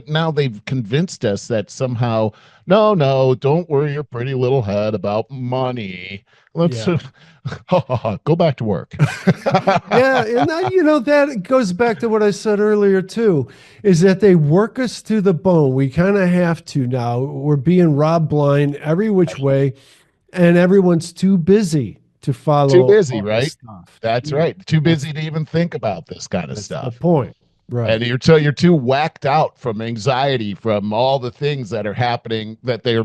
S2: now they've convinced us that somehow, no, don't worry your pretty little head about money. Let's
S1: Yeah.
S2: go back to work.
S1: Yeah, and that goes back to what I said earlier too, is that they work us to the bone. We kind of have to now. We're being robbed blind every which way, and everyone's too busy to
S2: Too
S1: follow
S2: busy,
S1: all this
S2: right?
S1: stuff.
S2: That's
S1: Yeah,
S2: right. Too
S1: that's
S2: busy to even think about this kind of
S1: that's the
S2: stuff.
S1: point. Right.
S2: And you're too whacked out from anxiety from all the things that are happening that they're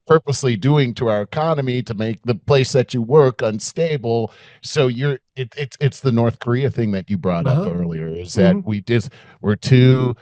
S2: purposely doing to our economy to make the place that you work unstable. So it's the North Korea thing that you brought up
S1: Uh-huh.
S2: earlier, is that
S1: Hmm.
S2: we're too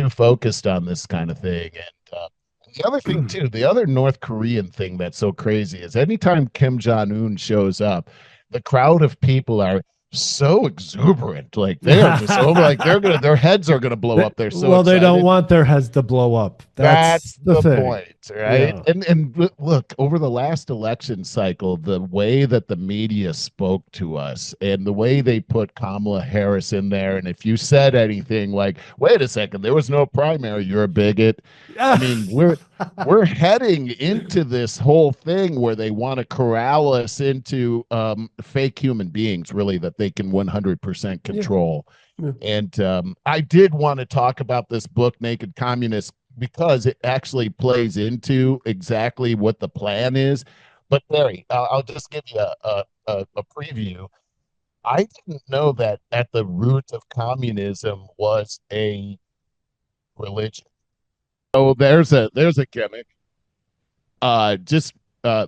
S2: focused on this kind of thing. And the other thing too, the other North Korean thing that's so crazy is anytime Kim Jong-un shows up, the crowd of people are so exuberant. Like they are just over, like their heads are gonna blow up. They're so
S1: Well, they don't
S2: excited.
S1: want their heads to blow up. That's
S2: That's
S1: the
S2: the
S1: thing.
S2: point, right?
S1: Yeah.
S2: And look, over the last election cycle, the way that the media spoke to us and the way they put Kamala Harris in there, and if you said anything like, "Wait a second, there was no primary, you're a bigot." I mean, we're heading into this whole thing where they want to corral us into fake human beings, really, that they can 100%
S1: Yeah.
S2: control.
S1: Yeah.
S2: And I did want to talk about this book, Naked Communist, because it actually plays into exactly what the plan is. But Barry, I'll just give you a preview. I didn't know that at the root of communism was a religion. Oh, there's a gimmick. Just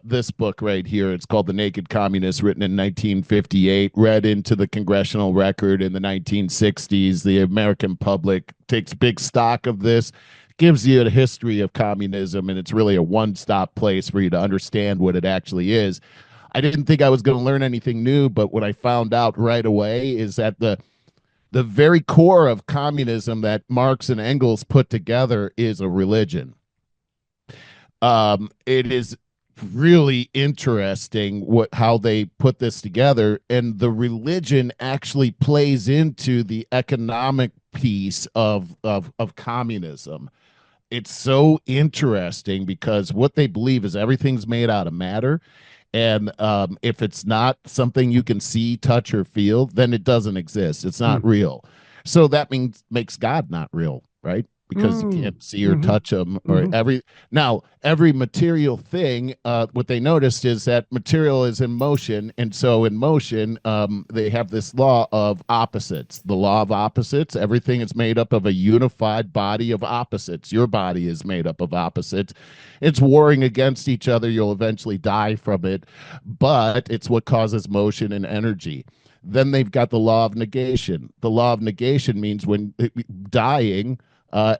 S2: this book right here. It's called The Naked Communist, written in 1958, read into the congressional record in the 1960s. The American public takes big stock of this, gives you a history of communism, and it's really a one-stop place for you to understand what it actually is. I didn't think I was going to learn anything new, but what I found out right away is that the very core of communism that Marx and Engels put together is a religion. It is really interesting how they put this together, and the religion actually plays into the economic piece of communism. It's so interesting because what they believe is everything's made out of matter, and if it's not something you can see, touch, or feel, then it doesn't exist. It's not
S1: Mm.
S2: real. So that makes God not real, right? Because you
S1: Mm.
S2: can't see or
S1: Hmm.
S2: touch them, or
S1: Hmm.
S2: every material thing. What they noticed is that material is in motion, and so in motion, they have this law of opposites. The law of opposites. Everything is made up of a unified body of opposites. Your body is made up of opposites. It's warring against each other. You'll eventually die from it, but it's what causes motion and energy. Then they've got the law of negation. The law of negation means when dying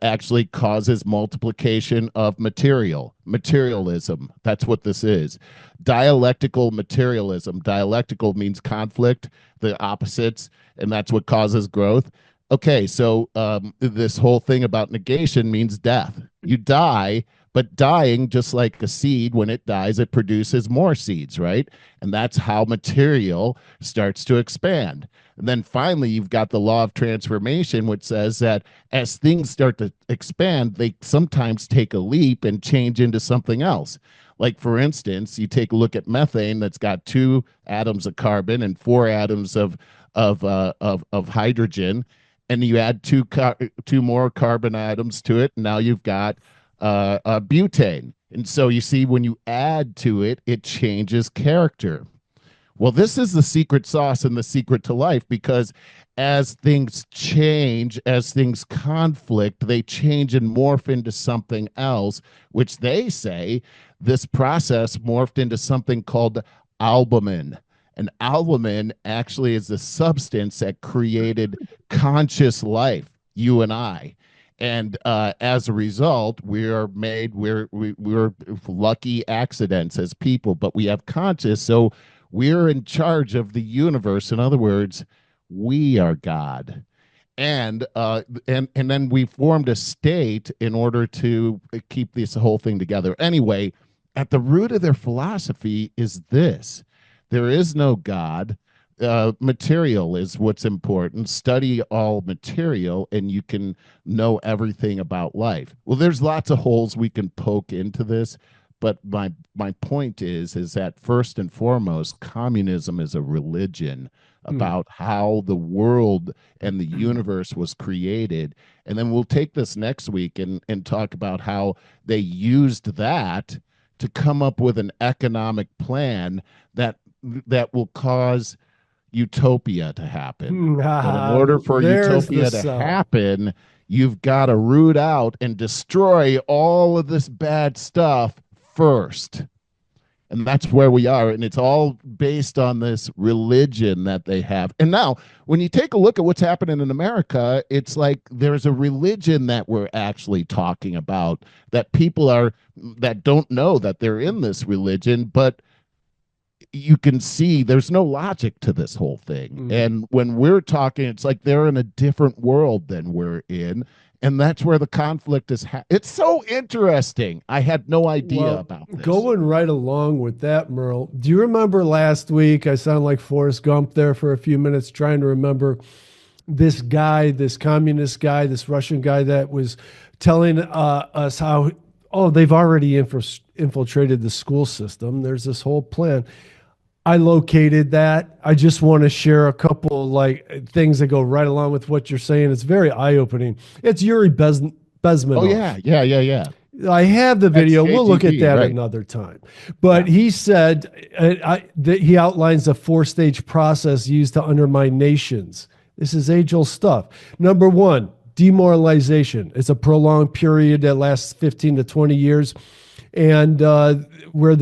S2: actually causes multiplication of materialism. That's what this is. Dialectical materialism. Dialectical means conflict, the opposites, and that's what causes growth. Okay, so this whole thing about negation means death. You die, but dying, just like a seed, when it dies, it produces more seeds, right? And that's how material starts to expand. And then finally, you've got the law of transformation, which says that as things start to expand, they sometimes take a leap and change into something else. Like, for instance, you take a look at methane that's got 2 atoms of carbon and 4 atoms of hydrogen, and you add two more carbon atoms to it, and now you've got butane. And so you see, when you add to it, it changes character. Well, this is the secret sauce and the secret to life, because as things change, as things conflict, they change and morph into something else, which they say this process morphed into something called albumin. And albumin actually is the substance that created conscious life, you and I. And as a result, we're lucky accidents as people, but we have conscious. So we're in charge of the universe. In other words, we are God. And then we formed a state in order to keep this whole thing together. Anyway, at the root of their philosophy is this: there is no God. Material is what's important. Study all material, and you can know everything about life. Well, there's lots of holes we can poke into this, but my point is that first and foremost, communism is a religion about how the world and the universe was created. And then we'll take this next week and talk about how they used that to come up with an economic plan that will cause utopia to happen. But in order for utopia to happen, you've got to root out and destroy all of this bad stuff first. And that's where we are. And it's all based on this religion that they have. And now, when you take a look at what's happening in America, it's like there's a religion that we're actually talking about, that people that don't know that they're in this religion, but you can see there's no logic to this whole thing. And when we're talking, it's like they're in a different world than we're in. And that's where the conflict is. It's so interesting. I had no idea about this.
S1: Going right along with that, Merle, do you remember last week? I sound like Forrest Gump there for a few minutes trying to remember this guy, this communist guy, this Russian guy that was telling us how, they've already infiltrated the school system. There's this whole plan. I located that. I just want to share a couple things that go right along with what you're saying. It's very eye-opening. It's Yuri Bezmenov.
S2: Oh, yeah.
S1: I have the video. We'll look at that another time. But he said that he outlines a 4-stage process used to undermine nations. This is age-old stuff. Number 1, demoralization. It's a prolonged period that lasts 15 to 20 years. And where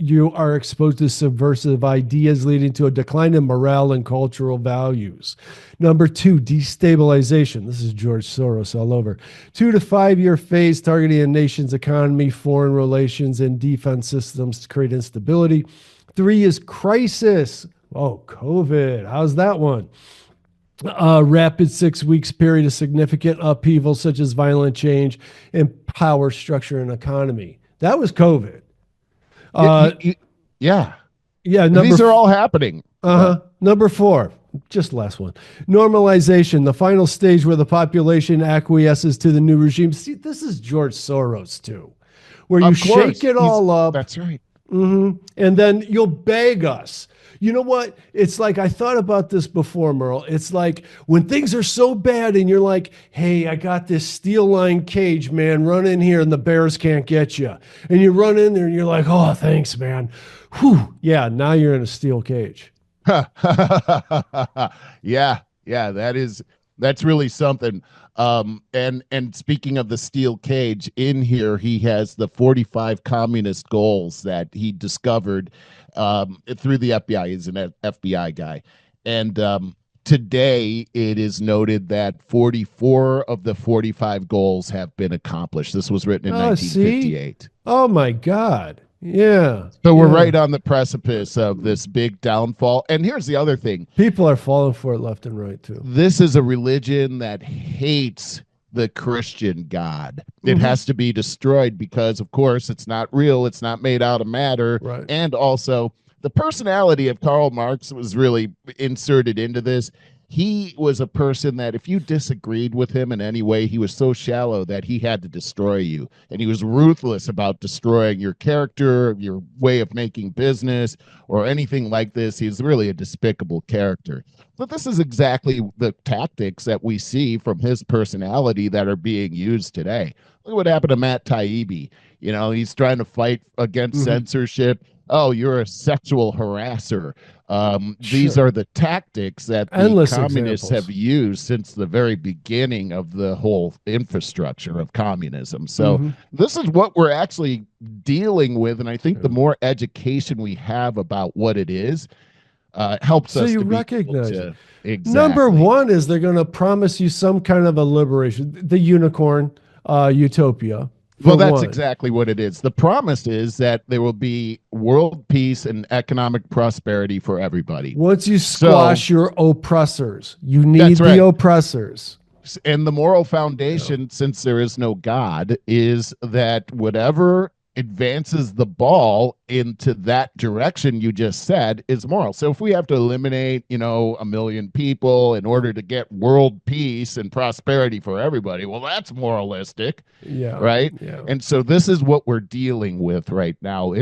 S1: you are exposed to subversive ideas leading to a decline in morale and cultural values. Number 2, destabilization. This is George Soros all over. 2 to 5 year phase targeting a nation's economy, foreign relations, and defense systems to create instability. 3 is crisis. Oh, COVID. How's that one? Rapid 6 weeks period of significant upheaval, such as violent change in power structure and economy. That was COVID.
S2: Yeah.
S1: These
S2: are all happening.
S1: Number 4, just last one. Normalization, the final stage where the population acquiesces to the new regime. See, this is George Soros too, where you shake it all up.
S2: That's right.
S1: And then you'll beg us. You know what? It's like, I thought about this before, Merle. It's like when things are so bad and you're like, hey, I got this steel line cage, man, run in here and the bears can't get you. And you run in there and you're like, oh, thanks, man. Whew. Yeah, now you're in a steel cage.
S2: Yeah, that's really something. And speaking of the steel cage, in here he has the 45 communist goals that he discovered through the FBI. He's an FBI guy. And today it is noted that 44 of the 45 goals have been accomplished. This was written in 1958.
S1: See? Oh my God. Yeah.
S2: So we're right on the precipice of this big downfall. And here's the other thing.
S1: People are falling for it left and right too.
S2: This is a religion that hates the Christian God. It has to be destroyed because, of course, it's not real. It's not made out of matter.
S1: Right.
S2: And also, the personality of Karl Marx was really inserted into this. He was a person that if you disagreed with him in any way, he was so shallow that he had to destroy you. And he was ruthless about destroying your character, your way of making business, or anything like this. He's really a despicable character. But this is exactly the tactics that we see from his personality that are being used today. Look what happened to Matt Taibbi. You know, he's trying to fight against censorship. Oh, you're a sexual harasser. These
S1: Sure.
S2: are the tactics that the
S1: Endless
S2: communists have
S1: examples.
S2: used since the very beginning of the whole infrastructure of communism. So
S1: Hmm.
S2: this is what we're actually dealing with. And I think the
S1: Yeah.
S2: more education we have about what it is, helps
S1: So
S2: us
S1: you
S2: to be able
S1: recognize it.
S2: to
S1: Number
S2: exactly.
S1: one is they're going to promise you some kind of a liberation, the unicorn utopia,
S2: Well,
S1: for
S2: that's
S1: one.
S2: exactly what it is. The promise is that there will be world peace and economic prosperity for everybody.
S1: Once you
S2: So
S1: squash your oppressors, you
S2: that's
S1: need the
S2: right.
S1: oppressors.
S2: And the moral
S1: Yeah.
S2: foundation, since there is no God, is that whatever advances the ball into that direction you just said is moral. So if we have to eliminate, 1 million people in order to get world peace and prosperity for everybody, well, that's moralistic,
S1: Yeah.
S2: right?
S1: Yeah.
S2: And so this is what we're dealing with right now.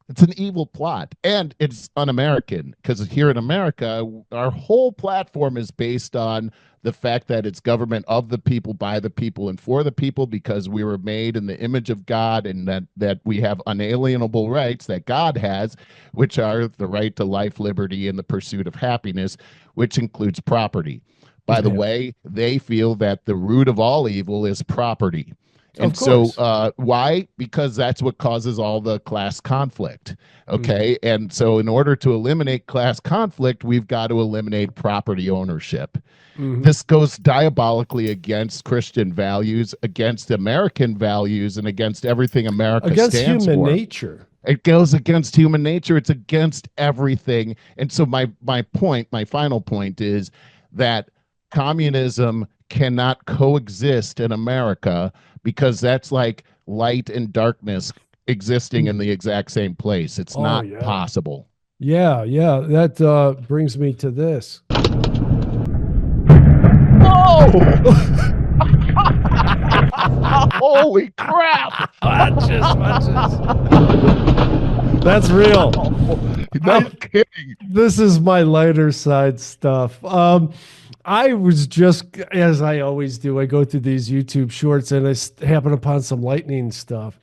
S2: It's an evil plot, and it's un-American because here in America, our whole platform is based on the fact that it's government of the people, by the people, and for the people, because we were made in the image of God, and that we have unalienable rights that God has, which are the right to life, liberty, and the pursuit of happiness, which includes property. By the
S1: Yeah.
S2: way, they feel that the root of all evil is property.
S1: Of
S2: And so,
S1: course.
S2: why? Because that's what causes all the class conflict.
S1: Hmm.
S2: Okay. And so, in order to eliminate class conflict, we've got to eliminate property ownership.
S1: Hmm.
S2: This goes diabolically against Christian values, against American values, and against everything America
S1: Against
S2: stands
S1: human
S2: for.
S1: nature.
S2: It goes against human nature. It's against everything. And so my final point is that communism cannot coexist in America because that's like light and darkness existing in
S1: Mhm.
S2: the exact same place. It's
S1: Oh,
S2: not
S1: yeah.
S2: possible.
S1: Yeah. Yeah. That brings me to this.
S2: Oh, holy crap!
S1: Watches. That's real.
S2: No
S1: I,
S2: kidding.
S1: this is my lighter side stuff. I was just, as I always do, I go through these YouTube shorts and happen upon some lightning stuff.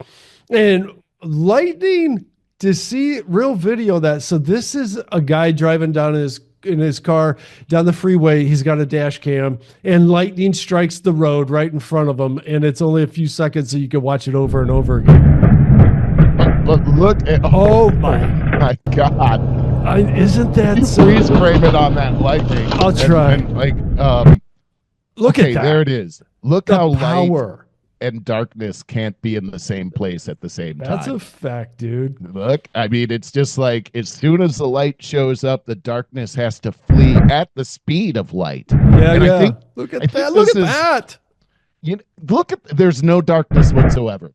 S1: And lightning, to see real video of that. So this is a guy driving down in his car down the freeway. He's got a dash cam, and lightning strikes the road right in front of him. And it's only a few seconds, so you can watch it over and over again.
S2: But look at
S1: Oh my.
S2: my God.
S1: Isn't that
S2: You
S1: so?
S2: freeze frame it on that lightning.
S1: I'll try.
S2: And like,
S1: Look
S2: okay,
S1: at
S2: there
S1: that.
S2: it is. Look
S1: The
S2: how light
S1: power.
S2: and darkness can't be in the same place at the same
S1: That's a
S2: time.
S1: fact, dude.
S2: Look, I mean, it's just like as soon as the light shows up, the darkness has to flee at the speed of light.
S1: Yeah,
S2: And
S1: yeah. Look
S2: I
S1: at
S2: think
S1: that. Look
S2: this
S1: at
S2: is,
S1: that.
S2: look at, there's no darkness whatsoever.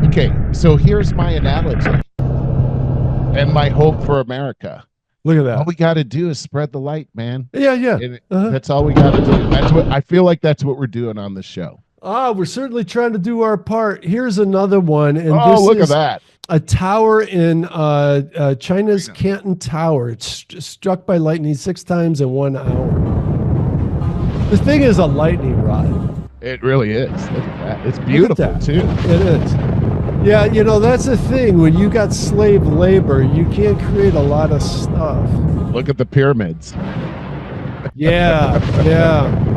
S2: Okay, so here's my analogy and my hope for America.
S1: Look at
S2: All
S1: that.
S2: we got to do is spread the light, man.
S1: Yeah, yeah.
S2: And
S1: Uh-huh.
S2: that's all we got to do. That's what I feel like. That's what we're doing on the show.
S1: We're certainly trying to do our part. Here's another one, and
S2: Oh,
S1: this
S2: look at
S1: is
S2: that!
S1: a tower in China's Canton Tower. It's struck by lightning 6 times in 1 hour. The thing is a lightning rod.
S2: It really is. Look at that. It's
S1: Look at
S2: beautiful
S1: that.
S2: too.
S1: It is. Yeah, that's the thing. When you got slave labor, you can't create a lot of stuff.
S2: Look at the pyramids.
S1: Yeah, yeah.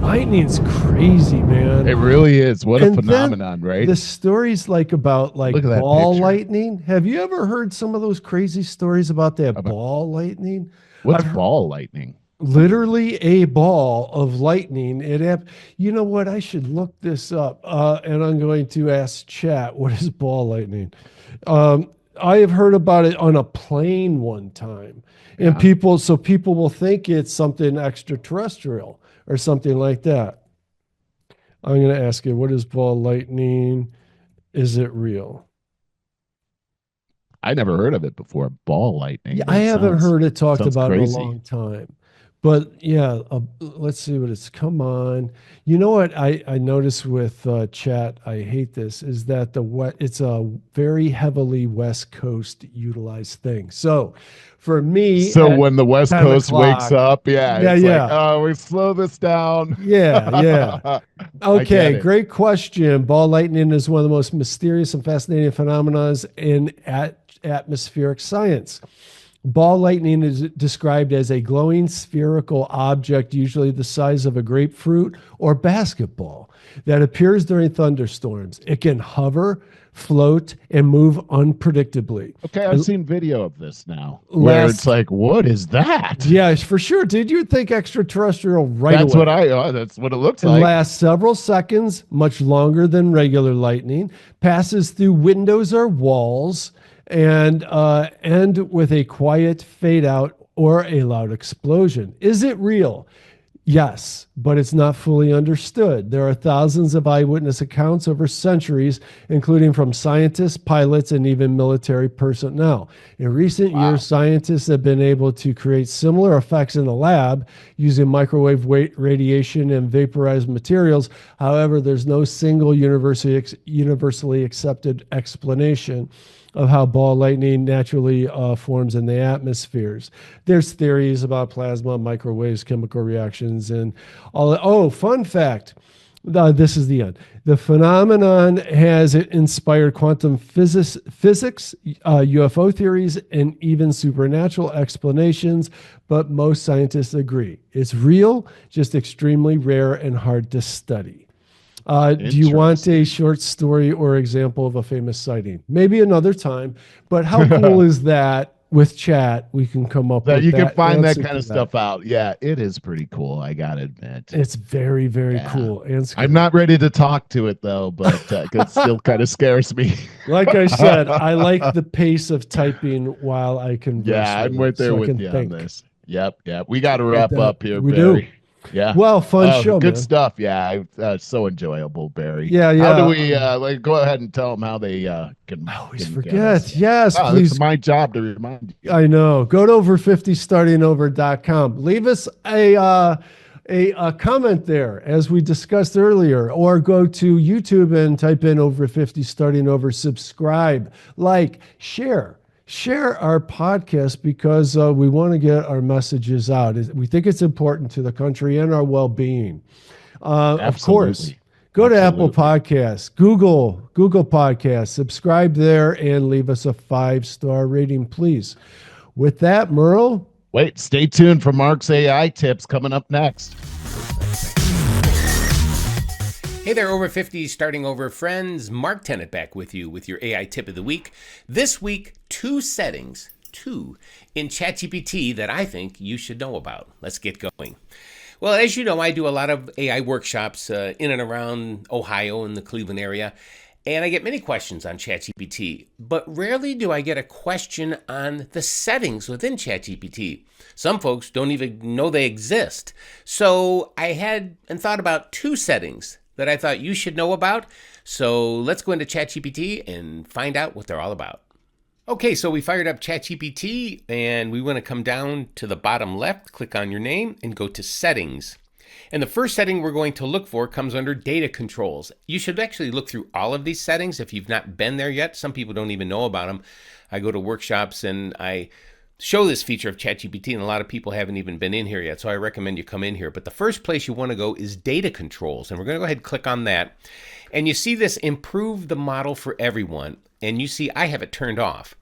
S1: Lightning's crazy, man.
S2: It really is. What a
S1: And then
S2: phenomenon, right?
S1: The stories about
S2: Look at that
S1: ball
S2: picture.
S1: lightning. Have you ever heard some of those crazy stories about that
S2: About-
S1: ball lightning?
S2: What's
S1: I've
S2: ball lightning?
S1: Literally a ball of lightning. You know what? I should look this up. And I'm going to ask chat, what is ball lightning? I have heard about it on a plane one time. And
S2: Yeah.
S1: people will think it's something extraterrestrial or something like that. I'm going to ask you, what is ball lightning? Is it real?
S2: I never heard of it before. Ball
S1: Yeah,
S2: lightning.
S1: I
S2: That
S1: haven't heard it talked
S2: sounds
S1: about in a
S2: crazy.
S1: long time. But yeah, let's see what it's. Come on, you know what I noticed with chat. I hate this is that it's a very heavily West Coast utilized thing. So for me
S2: So
S1: at
S2: when the West
S1: 10
S2: Coast wakes
S1: o'clock,
S2: up, yeah,
S1: yeah,
S2: it's like,
S1: yeah,
S2: oh, we slow this down.
S1: yeah, yeah.
S2: I
S1: Okay,
S2: get it.
S1: great question. Ball lightning is one of the most mysterious and fascinating phenomena in atmospheric science. Ball lightning is described as a glowing spherical object, usually the size of a grapefruit or basketball, that appears during thunderstorms. It can hover, float, and move unpredictably.
S2: Okay, I've seen video of this now where it's
S1: Last,
S2: like, what is that?
S1: yeah, for sure. Did you think extraterrestrial right
S2: That's what
S1: away?
S2: that's what it looks
S1: It
S2: like.
S1: lasts several seconds, much longer than regular lightning, passes through windows or walls, and end with a quiet fade out or a loud explosion. Is it real? Yes, but it's not fully understood. There are thousands of eyewitness accounts over centuries, including from scientists, pilots, and even military personnel. In recent years,
S2: Wow.
S1: scientists have been able to create similar effects in the lab using microwave radiation and vaporized materials. However, there's no single universally accepted explanation of how ball lightning naturally forms in the atmospheres. There's theories about plasma, microwaves, chemical reactions, and all. Oh, fun fact. This is the end. The phenomenon has inspired quantum physics, UFO theories, and even supernatural explanations, but most scientists agree. It's real, just extremely rare and hard to study. Do you want a
S2: Interesting.
S1: short story or example of a famous sighting? Maybe another time. But how cool is that with chat? We can come up
S2: That
S1: with
S2: you can
S1: that
S2: find that
S1: answer
S2: kind
S1: to
S2: of
S1: that.
S2: stuff out. Yeah, it is pretty cool. I gotta admit.
S1: It's very, very
S2: Yeah.
S1: cool and
S2: I'm
S1: scary.
S2: not ready to talk to it though, but it still kind of scares me.
S1: Like I said, I like the pace of typing while I converse
S2: Yeah, I'm
S1: with
S2: right
S1: it
S2: there
S1: so I
S2: with
S1: can
S2: you on
S1: think.
S2: this. Yep, yep. We got to
S1: But
S2: wrap up here,
S1: we do.
S2: Barry. Yeah.
S1: Well, fun
S2: Oh,
S1: show,
S2: good
S1: man.
S2: stuff. Yeah, so enjoyable, Barry.
S1: Yeah,
S2: How do
S1: yeah.
S2: we like go ahead and tell them how they
S1: I always
S2: can get us?
S1: forget. Yes,
S2: Oh, it's
S1: please.
S2: my job to remind you.
S1: I know. Go to over50startingover.com. Leave us a comment there, as we discussed earlier, or go to YouTube and type in over 50 starting over, subscribe, like, share. Share our podcast because we want to get our messages out. We think it's important to the country and our well being. Of course,
S2: Absolutely.
S1: go to Apple
S2: Absolutely.
S1: Podcasts, Google Podcasts, subscribe there, and leave us a 5-star rating, please. With that, Merle,
S2: Wait, stay tuned for Mark's AI tips coming up next.
S3: Hey there, over 50 starting over friends. Mark Tennant back with you with your AI tip of the week. This week, two settings in ChatGPT that I think you should know about. Let's get going. Well, as you know, I do a lot of AI workshops in and around Ohio and the Cleveland area, and I get many questions on ChatGPT, but rarely do I get a question on the settings within ChatGPT. Some folks don't even know they exist. So I had and thought about two settings that I thought you should know about. So let's go into ChatGPT and find out what they're all about. Okay, so we fired up ChatGPT and we want to come down to the bottom left, click on your name and go to settings. And the first setting we're going to look for comes under data controls. You should actually look through all of these settings if you've not been there yet. Some people don't even know about them. I go to workshops and I show this feature of ChatGPT, and a lot of people haven't even been in here yet, so I recommend you come in here. But the first place you want to go is data controls, and we're going to go ahead and click on that. And you see this improve the model for everyone, and you see I have it turned off.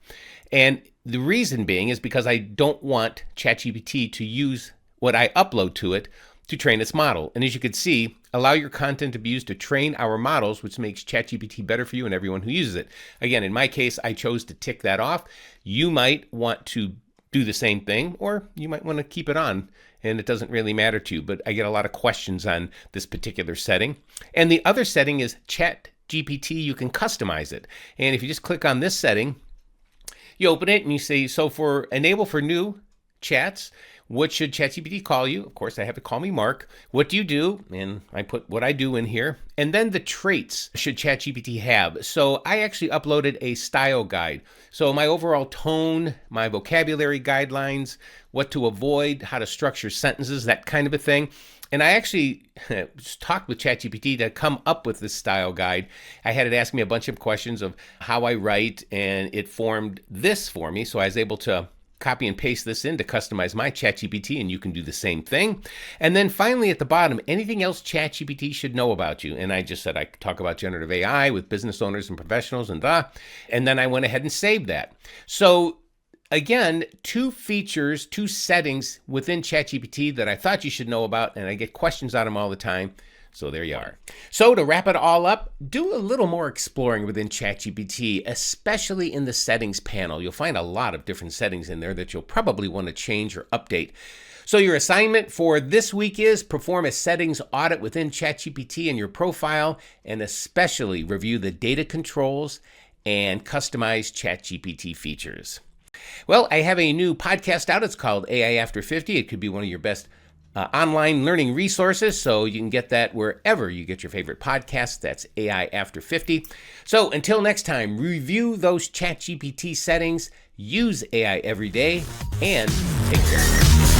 S3: And the reason being is because I don't want ChatGPT to use what I upload to it to train its model. And as you can see, allow your content to be used to train our models, which makes ChatGPT better for you and everyone who uses it. Again, in my case, I chose to tick that off. You might want to do the same thing, or you might want to keep it on and it doesn't really matter to you, but I get a lot of questions on this particular setting. And the other setting is ChatGPT. You can customize it. And if you just click on this setting, you open it and you say, so for enable for new chats, What should ChatGPT call you? Of course, I have to call me Mark. What do you do? And I put what I do in here. And then the traits should ChatGPT have. So I actually uploaded a style guide. So my overall tone, my vocabulary guidelines, what to avoid, how to structure sentences, that kind of a thing. And I actually talked with ChatGPT to come up with this style guide. I had it ask me a bunch of questions of how I write, and it formed this for me. So I was able to copy and paste this in to customize my ChatGPT, and you can do the same thing. And then finally at the bottom, anything else ChatGPT should know about you. And I just said I could talk about generative AI with business owners and professionals and then I went ahead and saved that. So again, 2 features, 2 settings within ChatGPT that I thought you should know about, and I get questions on them all the time. So there you are. So to wrap it all up, do a little more exploring within ChatGPT, especially in the settings panel. You'll find a lot of different settings in there that you'll probably want to change or update. So your assignment for this week is perform a settings audit within ChatGPT and your profile, and especially review the data controls and customize ChatGPT features. Well, I have a new podcast out. It's called AI After 50. It could be one of your best online learning resources, so you can get that wherever you get your favorite podcasts. That's AI After 50. So until next time, review those ChatGPT settings, use AI every day, and take care.